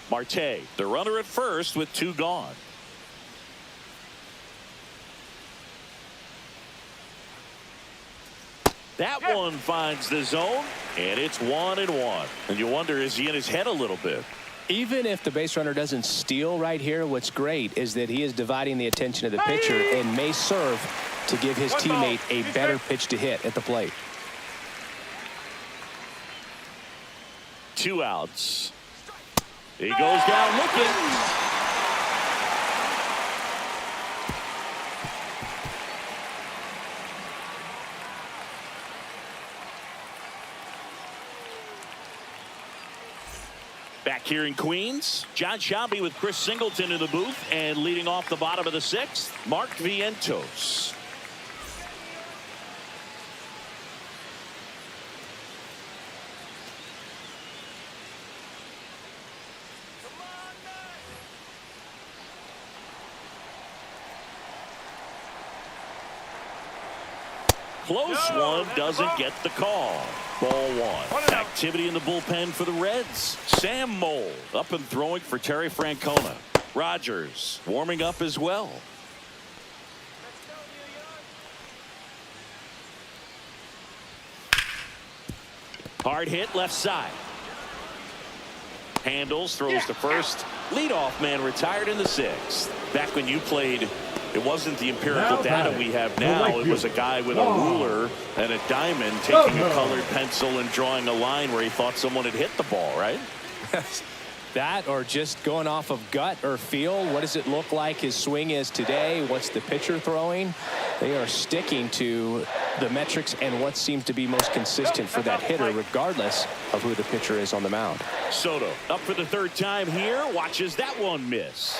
Marte, the runner at first with 2 gone. That one finds the zone, and it's 1-1. And you wonder, is he in his head a little bit? Even if the base runner doesn't steal right here, what's great is that he is dividing the attention of the pitcher and may serve to give his teammate a better pitch to hit at the plate. 2 outs. He goes down looking. Back here in Queens, John Shelby with Chris Singleton in the booth, and leading off the bottom of the 6th, Mark Vientos. Close one, doesn't get the call. Ball 1. Activity in the bullpen for the Reds. Sam Moll up and throwing for Terry Francona. Rogers warming up as well. Hard hit left side. Handles, throws to first. Leadoff man retired in the 6th. Back when you played, it wasn't the empirical data we have now. It was a guy with a ruler and a diamond taking a colored pencil and drawing a line where he thought someone had hit the ball, right? That, or just going off of gut or feel. What does it look like his swing is today? What's the pitcher throwing? They are sticking to the metrics and what seems to be most consistent for that hitter, regardless of who the pitcher is on the mound. Soto up for the 3rd time here. Watches that one miss.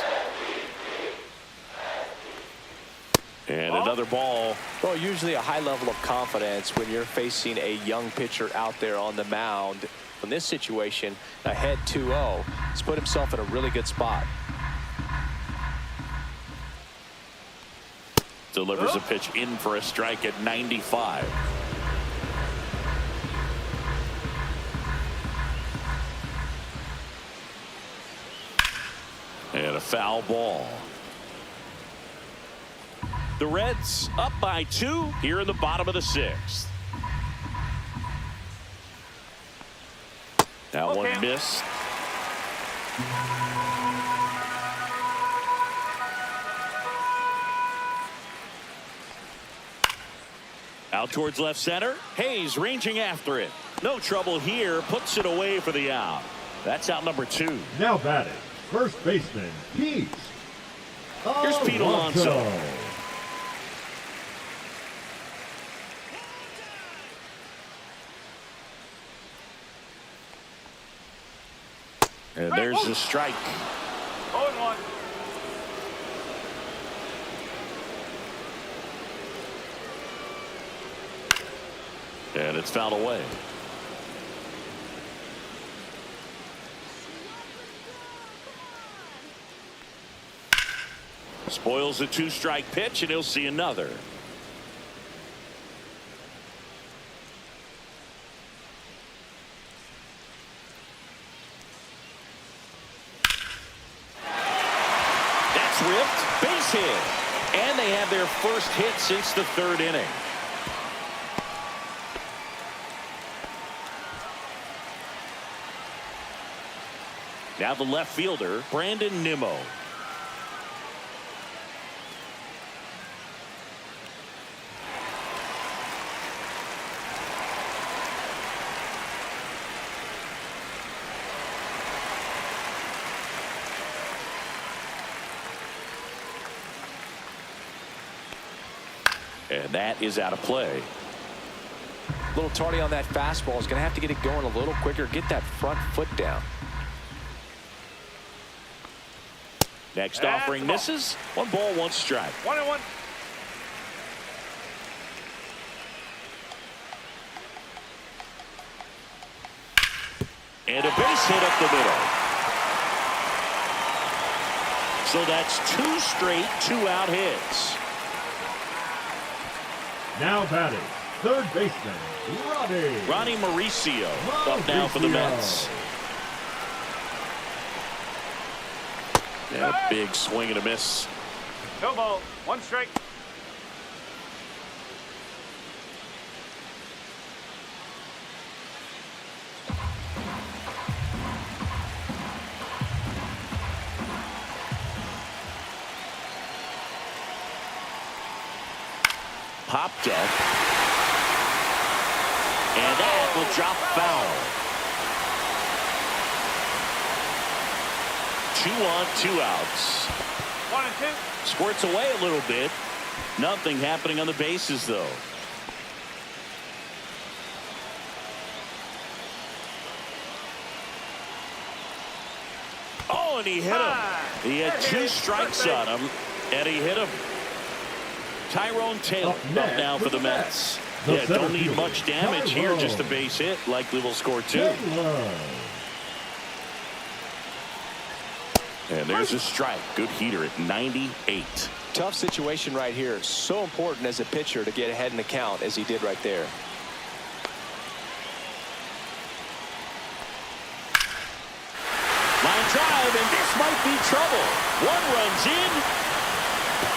And another ball. Well, usually a high level of confidence when you're facing a young pitcher out there on the mound. In this situation, ahead 2-0, he's put himself in a really good spot. Delivers a pitch in for a strike at 95. And a foul ball. The Reds up by 2 here in the bottom of the 6th. That one missed. Out towards left center. Hayes ranging after it. No trouble here. Puts it away for the out. That's out number 2. Now batting, first baseman, Pete. Here's Pete Alonso. And there's the strike. 0-1. And it's fouled away. Spoils a two-strike pitch, and he'll see another. That's ripped. Base hit. And they have their first hit since the third inning. Now the left fielder, Brandon Nimmo. And that is out of play. A little tardy on that fastball. Is going to have to get it going a little quicker. Get that front foot down. Next offering misses. 1 ball, 1 strike. 1-1. And a base hit up the middle. So that's 2 straight 2-out hits. Now batting, third baseman, Ronnie Mauricio up now for the Mets. Yeah, big swing and a miss. No ball. 1 strike. Popped up. And that will drop foul. 2 on, 2 outs. 1 and 2. Squirts away a little bit. Nothing happening on the bases, though. Oh, and he hit him. He had 2 strikes on him, and he hit him. Tyrone Taylor up now for the Mets. Yeah, don't need much damage here, just a base hit. Likely will score 2. And there's a strike. Good heater at 98. Tough situation right here. So important as a pitcher to get ahead in the count as he did right there. Line drive, and this might be trouble. 1 runs in.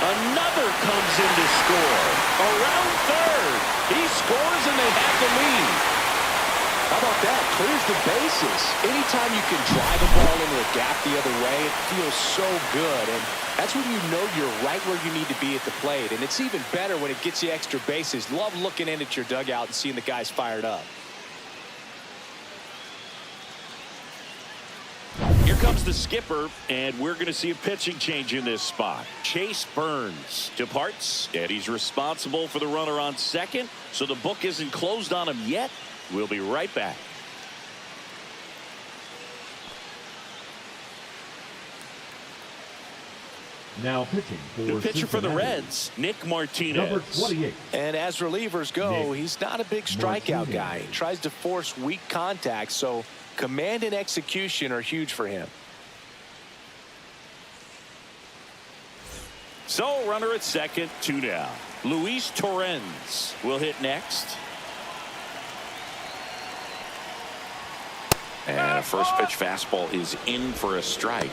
Another comes in to score. Around third. He scores, and they have the lead. How about that? Clears the bases. Anytime you can drive a ball into a gap the other way, it feels so good. And that's when you know you're right where you need to be at the plate. And it's even better when it gets you extra bases. Love looking in at your dugout and seeing the guys fired up. Here comes the skipper, and we're going to see a pitching change in this spot. Chase Burns departs, and he's responsible for the runner on second, so the book isn't closed on him yet. We'll be right back. Now pitching for New pitcher for the Cincinnati, Reds, Nick Martinez. number 28. And as relievers go, Nick he's not a big strikeout Martinez. guy. He tries to force weak contact, so command and execution are huge for him. So runner at second, 2 down. Luis Torrens will hit next. And a first pitch fastball is in for a strike.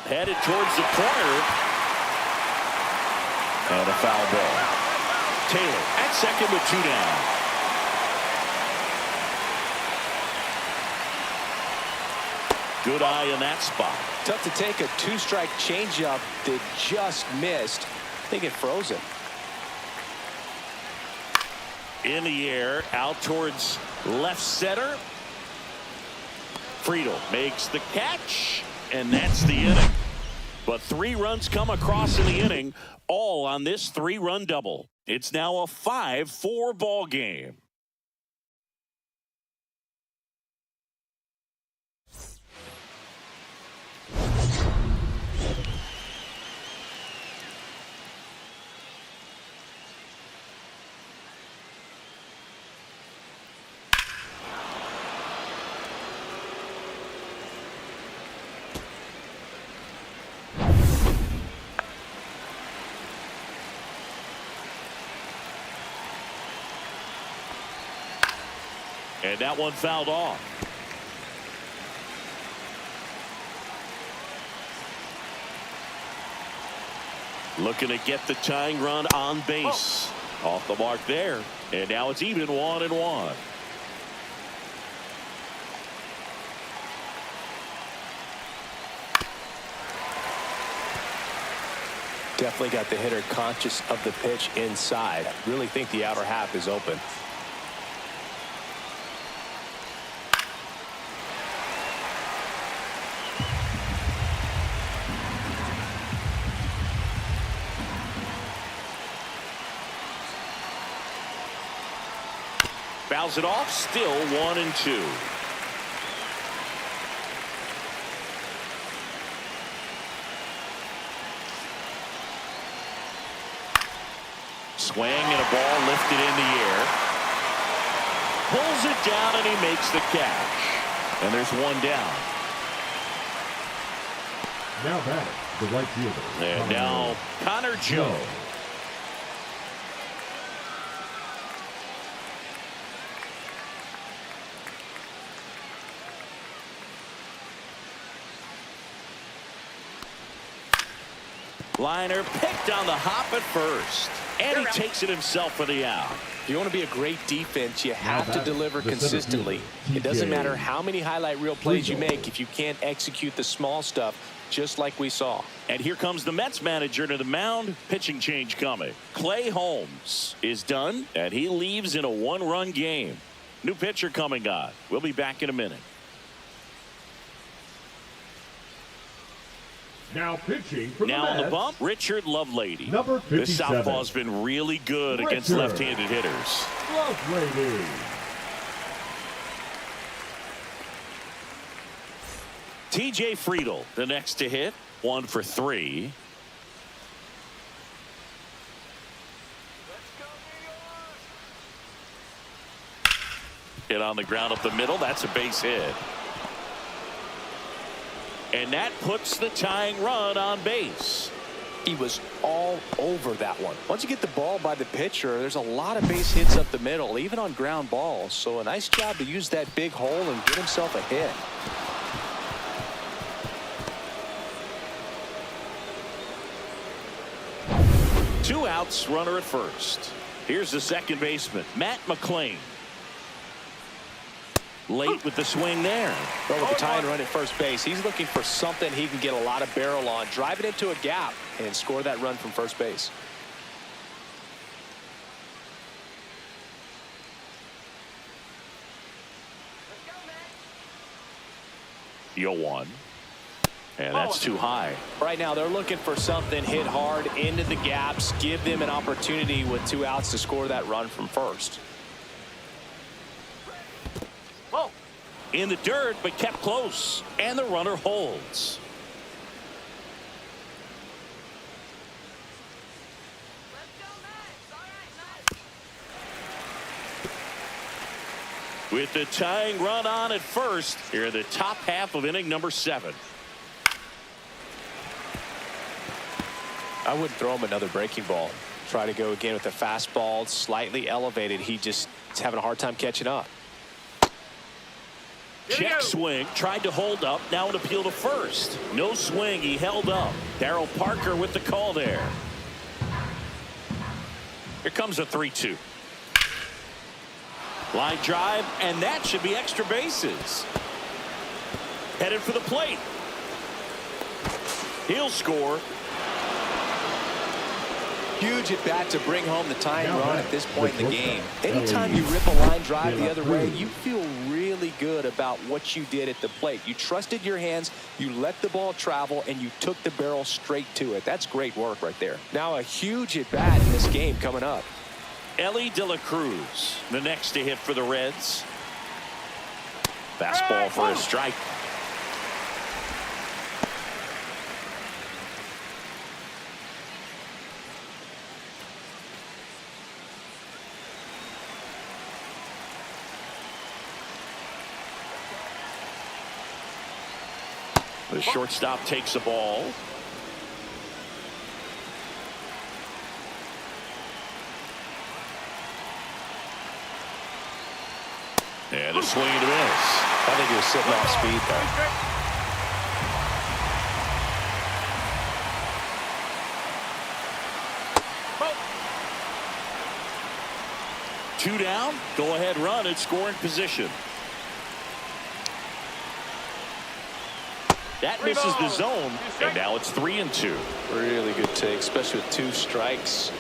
Headed towards the corner. And a foul ball. Taylor at second with 2 down. Good eye in that spot. Tough to take a 2-strike changeup that just missed. I think it froze him. In the air, out towards left center. Friedel makes the catch, and that's the inning. But 3 runs come across in the inning, all on this 3-run double. It's now a 5-4 ball game. And that one fouled off. Looking to get the tying run on base. Off the mark there. And now it's even 1-1. Definitely got the hitter conscious of the pitch inside. Really think the outer half is open. Fouls it off, still 1-2. Swing and a ball lifted in the air. Pulls it down and he makes the catch. And there's one down. Now batting, the right fielder. And now Connor Joe. Liner picked on the hop at first. And he takes it himself for the out. If you want to be a great defense, you have to deliver consistently. It doesn't matter how many highlight reel plays you make if you can't execute the small stuff, just like we saw. And here comes the Mets manager to the mound. Pitching change coming. Clay Holmes is done, and he leaves in a one-run game. New pitcher coming on. We'll be back in a minute. Now pitching for now the on the Mets, bump, Richard Lovelady. Number 57. This southpaw's been really good against Richard left-handed hitters. Lovelady. TJ Friedel, the next to hit, 1 for 3. Hit on the ground up the middle. That's a base hit. And that puts the tying run on base. He was all over that one. Once you get the ball by the pitcher, there's a lot of base hits up the middle, even on ground balls. So a nice job to use that big hole and get himself a hit. Two outs, runner at first. Here's the second baseman, Matt McLean. Late with the swing there. Well, with the tying run at first base, he's looking for something he can get a lot of barrel on, drive it into a gap, and score that run from first base. 0-1. And that's too high. Right now, they're looking for something hit hard into the gaps, give them an opportunity with 2 outs to score that run from first. In the dirt, but kept close. And the runner holds. With the tying run on at first, here in the top half of inning number 7. I wouldn't throw him another breaking ball. Try to go again with the fastball, slightly elevated. He just is having a hard time catching up. Check swing, tried to hold up, now an appeal to first. No swing, he held up. Darryl Parker with the call there. Here comes a 3-2. Line drive, and that should be extra bases. Headed for the plate. He'll score. Huge at bat to bring home the tying run at this point in the game. Anytime you rip a line drive the other way, you feel really good about what you did at the plate. You trusted your hands, you let the ball travel, and you took the barrel straight to it. That's great work right there. Now a huge at bat in this game coming up. Ellie De La Cruz, the next to hit for the Reds. Fastball for a strike. The shortstop takes the ball. And a swing and a miss. I think he was sitting off speed there. Two down, go ahead run at scoring position. That misses the zone, and now it's 3-2. Really good take, especially with 2 strikes.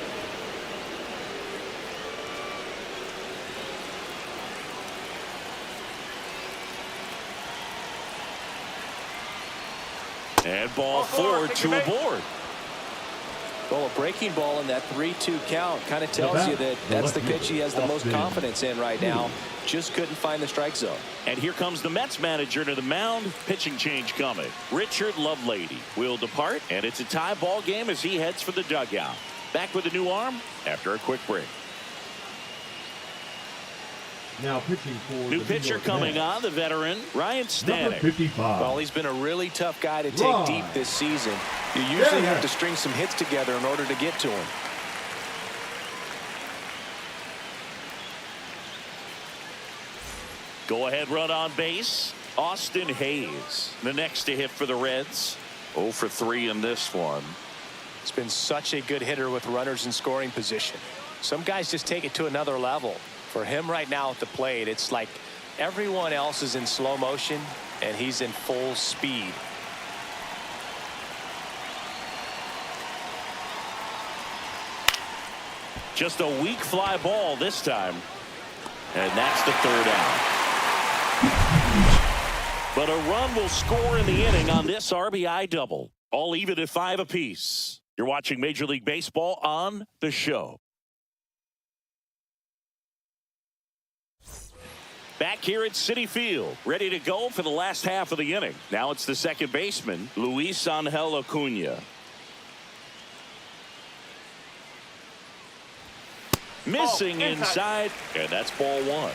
And ball 4, 2 aboard. Well, a breaking ball in that 3-2 count kind of tells you that that's the pitch he has the most confidence in right now. Just couldn't find the strike zone. And here comes the Mets manager to the mound. Pitching change coming. Richard Lovelady will depart, and it's a tie ball game as he heads for the dugout. Back with a new arm after a quick break. Now pitching for new pitcher coming on, the veteran Ryan Stanek. 55. Well, he's been a really tough guy to take deep this season. You usually have to string some hits together in order to get to him. Go ahead run on base. Austin Hayes, the next to hit for the Reds. 0 for 3 in this one. He's been such a good hitter with runners in scoring position. Some guys just take it to another level. For him right now at the plate, it's like everyone else is in slow motion and he's in full speed. Just a weak fly ball this time. And that's the 3rd out. But a run will score in the inning on this RBI double. All even at 5 apiece. You're watching Major League Baseball on The Show. Back here at Citi Field, ready to go for the last half of the inning. Now it's the second baseman, Luis Angel Acuna. Missing inside, and that's ball 1.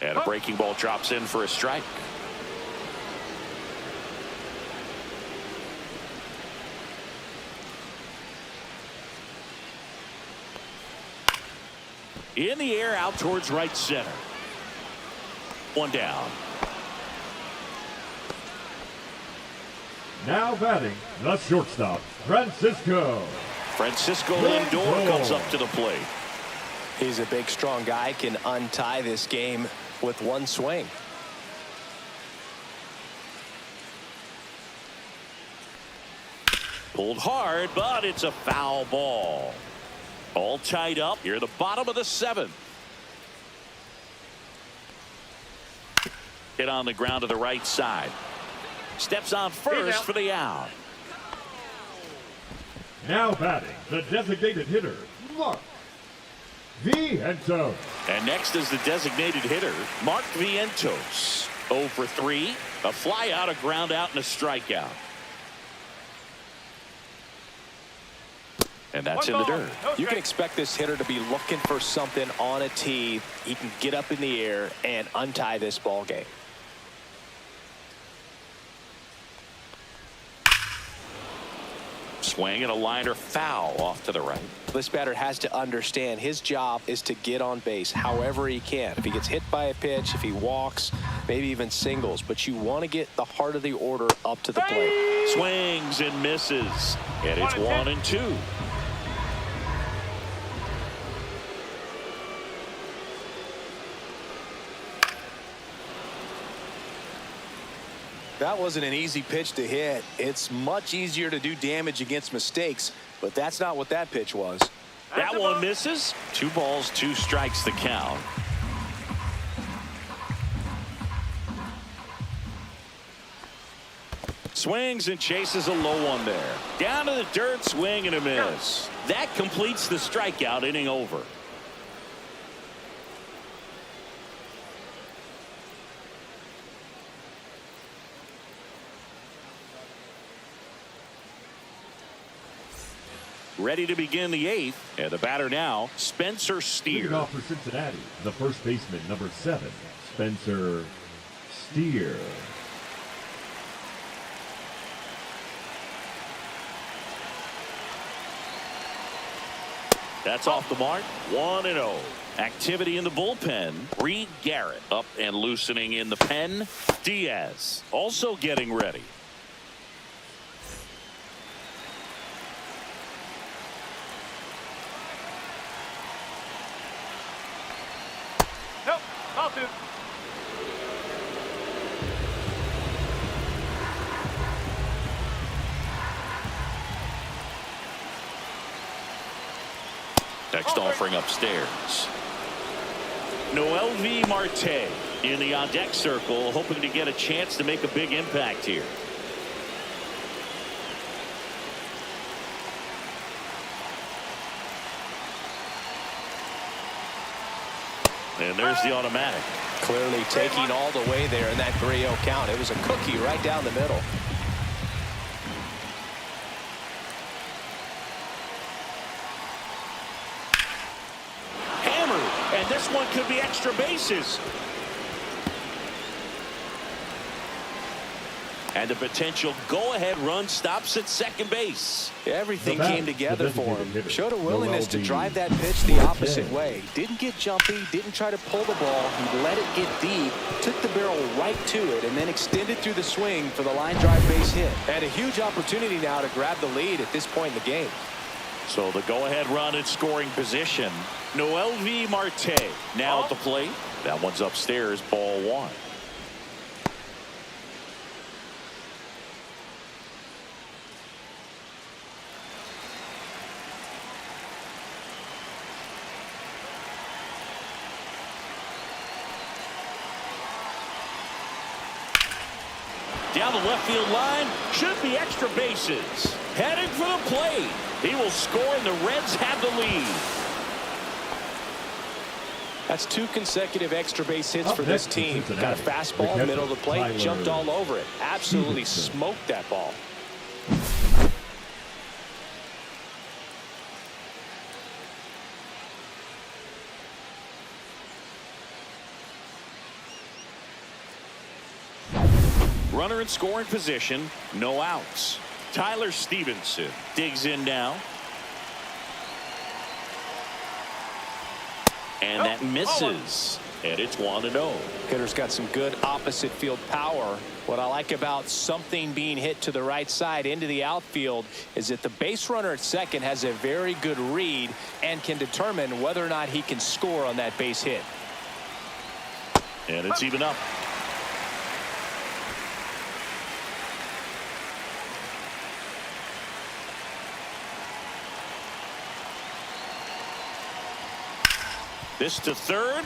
And a breaking ball drops in for a strike. In the air out towards right center. 1 down. Now batting, the shortstop, Francisco Lindor comes up to the plate. He's a big, strong guy, can untie this game with 1 swing. Pulled hard, but it's a foul ball. All tied up here at the bottom of the 7th. Hit on the ground to the right side. Steps on first for the out. Now batting, the designated hitter, Mark Vientos. And next is the designated hitter, Mark Vientos. 0 for 3. A fly out, a ground out, and a strikeout. And that's in the dirt. You can expect this hitter to be looking for something on a tee. He can get up in the air and untie this ball game. Swing and a liner foul off to the right. This batter has to understand his job is to get on base however he can. If he gets hit by a pitch, if he walks, maybe even singles, but you want to get the heart of the order up to the plate. Swings and misses, and it's 1 and 2. That wasn't an easy pitch to hit. It's much easier to do damage against mistakes, but that's not what that pitch was. That one misses. 2 balls, 2 strikes the count. Swings and chases a low one there. Down to the dirt, swing and a miss. That completes the strikeout, inning over. Ready to begin the 8th, and the batter now, Spencer Steer. Leading off for Cincinnati, the first baseman, number 7, Spencer Steer. That's off the mark. 1-0. Activity in the bullpen. Reed Garrett up and loosening in the pen. Diaz also getting ready. Nope, ball two. Next offering upstairs. Mlb Marte in the on-deck circle, hoping to get a chance to make a big impact here. And there's the automatic. Clearly taking all the way there in that 3-0 count. It was a cookie right down the middle. And this one could be extra bases. And the potential go-ahead run stops at second base. Everything came together for him. Showed a willingness to drive that pitch the opposite way. Didn't get jumpy, didn't try to pull the ball. He let it get deep, took the barrel right to it, and then extended through the swing for the line drive base hit. And a huge opportunity now to grab the lead at this point in the game. So the go-ahead run in scoring position. Mlb Marte now at the plate. That one's upstairs, ball one. Down the left field line, should be extra bases. Heading for the plate. He will score, and the Reds have the lead. That's 2 consecutive extra base hits for this team. Got a fastball, middle of the plate, jumped all over it. Absolutely smoked that ball. Runner in scoring position, no outs. Tyler Stevenson digs in now. And that misses. And it's 1-0. Hitter's got some good opposite field power. What I like about something being hit to the right side into the outfield is that the base runner at second has a very good read and can determine whether or not he can score on that base hit. And it's even up. This to third.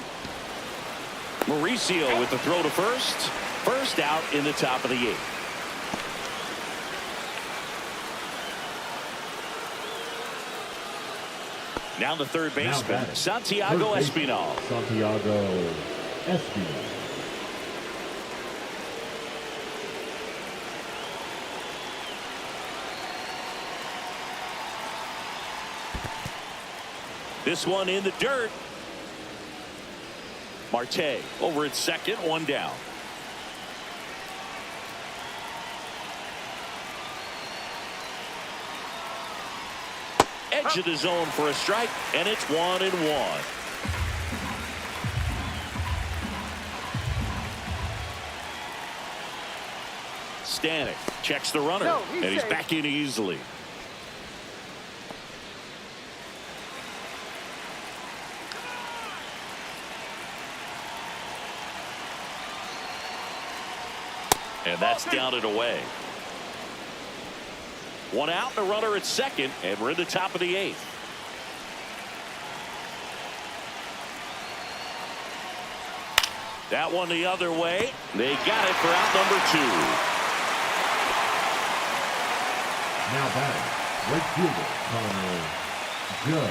Mauricio with the throw to first. First out in the top of the 8th. Now the third baseman, Santiago Espinal. Santiago Espinal. This one in the dirt. Marte over at second, 1 down. Edge of the zone for a strike, and it's 1-1. Stanek checks the runner, and he's back in easily. And that's down and away. 1 out and a runner at second, and we're in the top of the 8th. That one the other way. They got it for out number 2. Now batting, right fielder Connor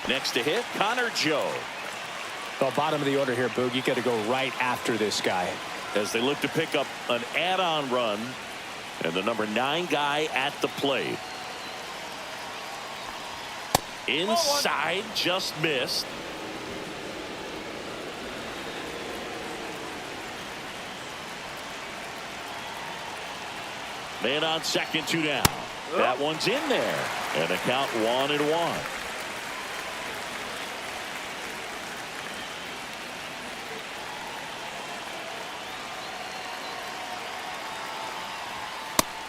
Joe. Next to hit, Connor Joe. Well, bottom of the order here, Boog. You got to go right after this guy. As they look to pick up an add-on run, and the number 9 guy at the plate. Inside, just missed. Man on second, 2 down. That one's in there. And a count 1-1.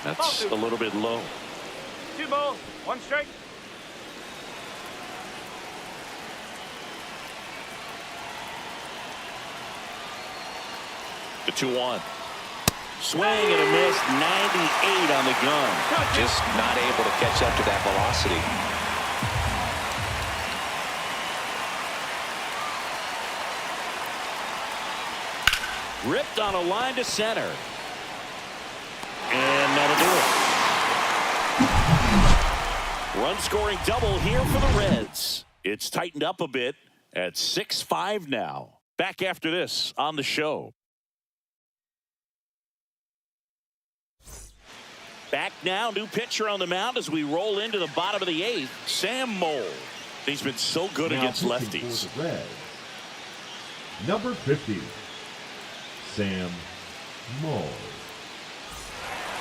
That's a little bit low. 2 balls, 1 strike. The 2-1. Swing and a miss, 98 on the gun. Just not able to catch up to that velocity. Ripped on a line to center. And that'll do it. Run scoring double here for the Reds. It's tightened up a bit at 6-5 now. Back after this on the show. Back now, new pitcher on the mound as we roll into the bottom of the 8th, Sam Moll. He's been so good Now against pitching lefties. for the Reds, number 50, Sam Moll.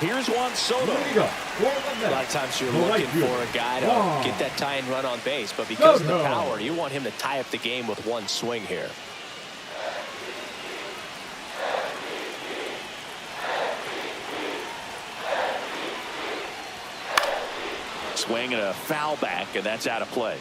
Here's Juan Soto. Leading up for the A lot of Mets, times you're the right looking for fielder, a guy to Juan get that tying run on base, but because of the Soto. power, you want him to tie up the game with one swing here. Swing and a foul back, and that's out of play.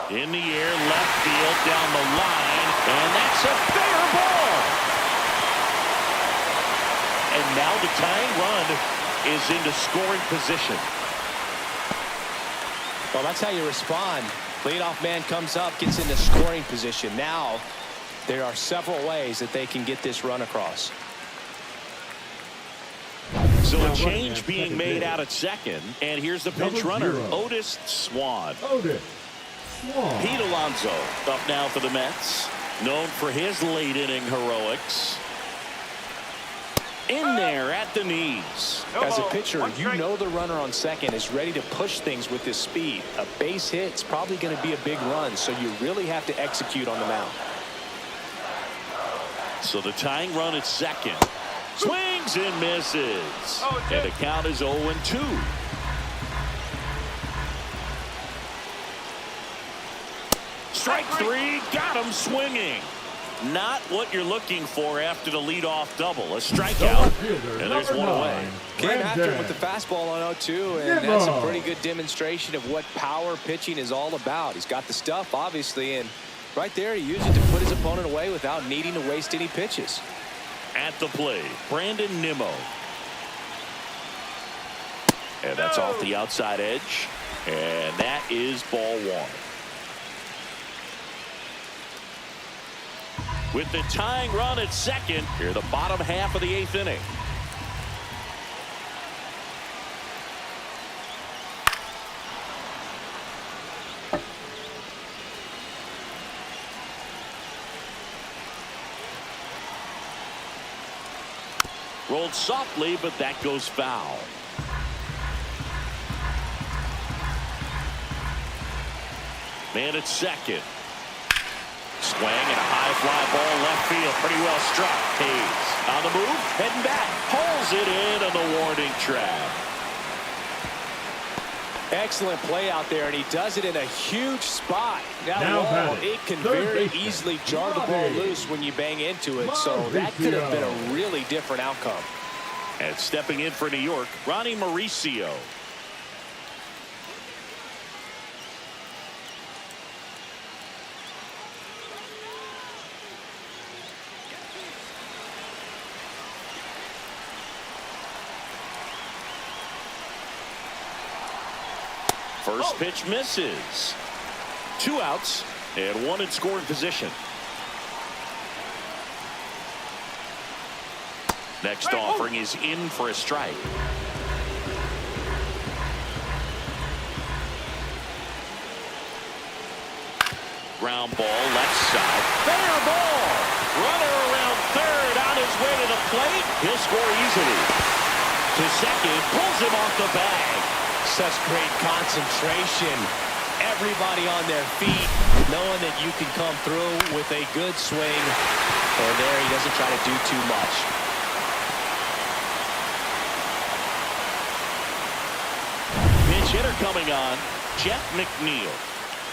In the air, left field, down the line, and that's a fair ball. And now the tying run is into scoring position. Well, that's how you respond. Leadoff man comes up, gets into scoring position. Now, there are several ways that they can get this run across. So a change being made out at second, and here's the pinch runner, 0. Otis Swan. Otis Swan. Pete Alonso up now for the Mets, known for his late inning heroics. In there at the knees. As a pitcher, you know the runner on second is ready to push things with his speed. A base hit's probably going to be a big run, so you really have to execute on the mound. So the tying run at second. Swings and misses. And the count is 0-2. Strike 3, got him swinging. Not what you're looking for after the leadoff double. A strikeout, and there's one away. Came after him with the fastball on 0-2, and that's a pretty good demonstration of what power pitching is all about. He's got the stuff, obviously, and right there he used it to put his opponent away without needing to waste any pitches. At the plate, Brandon Nimmo. And that's off the outside edge, and that is ball 1. With the tying run at second, here the bottom half of the 8th inning. Rolled softly, but that goes foul. Man at second. Swing and a high fly ball left field. Pretty well struck. Hayes on the move, heading back. Pulls it in on the warning track. Excellent play out there, and he does it in a huge spot. That Now wall, batting, it can third very baseman, easily jar the ball loose when you bang into it, so that could have been a really different outcome. And stepping in for New York, Ronnie Mauricio. First pitch misses. 2 outs and 1 in scoring position. Next offering is in for a strike. Ground ball left side. Fair ball. Runner around third on his way to the plate. He'll score easily. To second, pulls him off the bag. Such great concentration Everybody on their feet, knowing that you can come through with a good swing. And there, he doesn't try to do too much. Pinch hitter coming on, Jeff McNeil.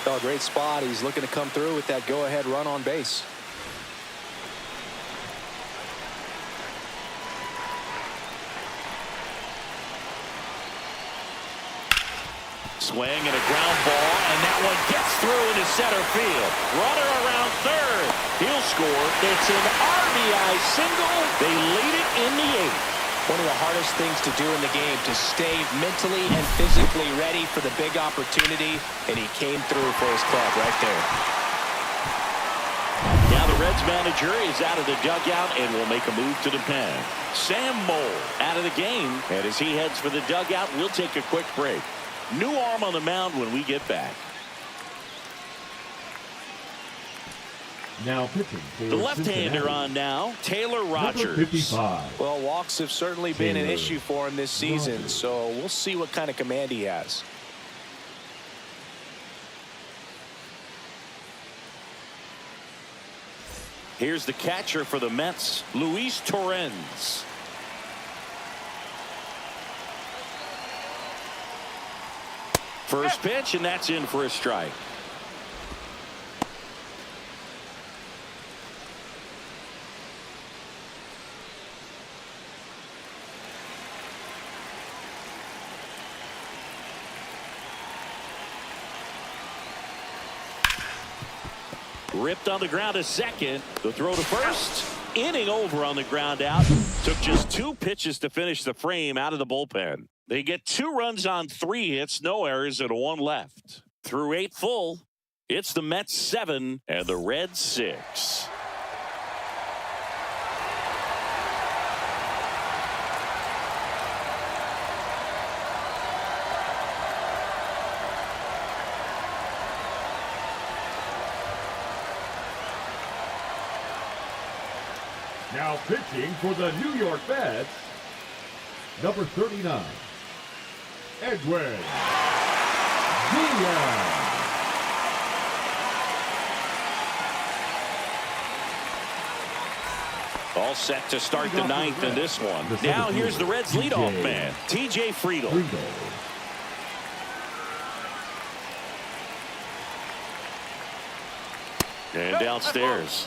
Oh, great spot. He's looking to come through with that go-ahead run on base. Swing and a ground ball, and that one gets through into center field. Runner around third. He'll score. It's an RBI single. They lead it in the eighth. One of the hardest things to do in the game, to stay mentally and physically ready for the big opportunity, and he came through for his club right there. Now the Reds manager is out of the dugout and will make a move to the pen. Sam Moll out of the game, and as he heads for the dugout, we'll take a quick break. New arm on the mound when we get back. Now pitching for The left-hander Cincinnati. on now, Taylor Rogers. Number 55. Well, walks have certainly been an Taylor issue for him this season, Rogers. so we'll see what kind of command he has. Here's the catcher for the Mets, Luis Torrens. First pitch, and that's in for a strike. Ripped on the ground to second. The throw to first. Inning over on the ground out. Took just 2 pitches to finish the frame out of the bullpen. They get 2 runs on 3 hits, no errors, and 1 left. Through 8 full, it's the Mets 7 and the Reds 6. Now pitching for the New York Mets, number 39, Edwin Diaz. All set to start the 9th in this one. Now here's the Reds leadoff man, TJ Friedl. And downstairs.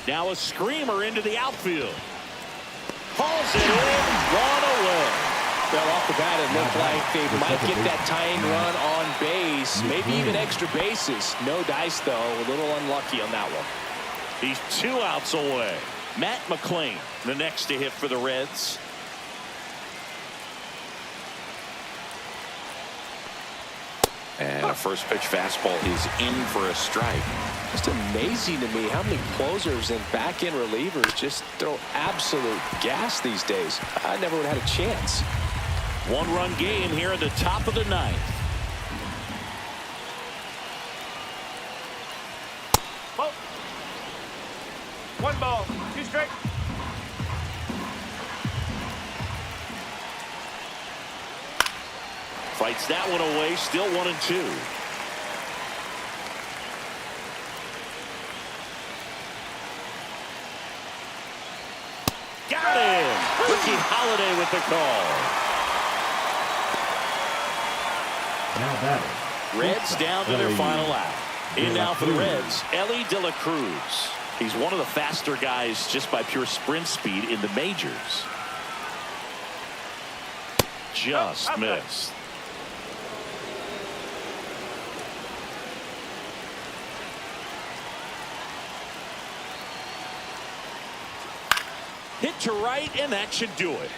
Now a screamer into the outfield. Hauls it in, gone away. Well, off the bat, it looked like they might get that tying run on base, maybe even extra bases. No dice, though. A little unlucky on that one. He's 2 outs away. Matt McClain, the next to hit for the Reds. And a first pitch fastball is in for a strike. Just amazing to me how many closers and back-end relievers just throw absolute gas these days. I never would have had a chance. 1-run game here at the top of the 9th. Ball. 1 ball, 2 strikes. Fights that one away, still 1-2. Got him! Ricky Holiday with the call. Now batting. Reds down to their final out. In now for the Reds, Ellie De La Cruz. He's one of the faster guys just by pure sprint speed in the majors. Just missed. Hit to right, and that should do it.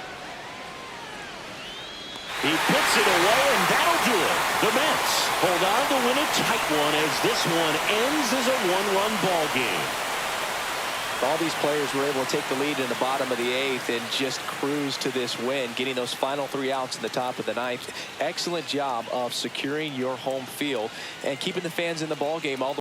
He puts it away, and that'll do it. The Mets hold on to win a tight one as this one ends as a 1-run ball game. All these players were able to take the lead in the bottom of the 8th and just cruise to this win, getting those final 3 outs in the top of the 9th. Excellent job of securing your home field and keeping the fans in the ball game all the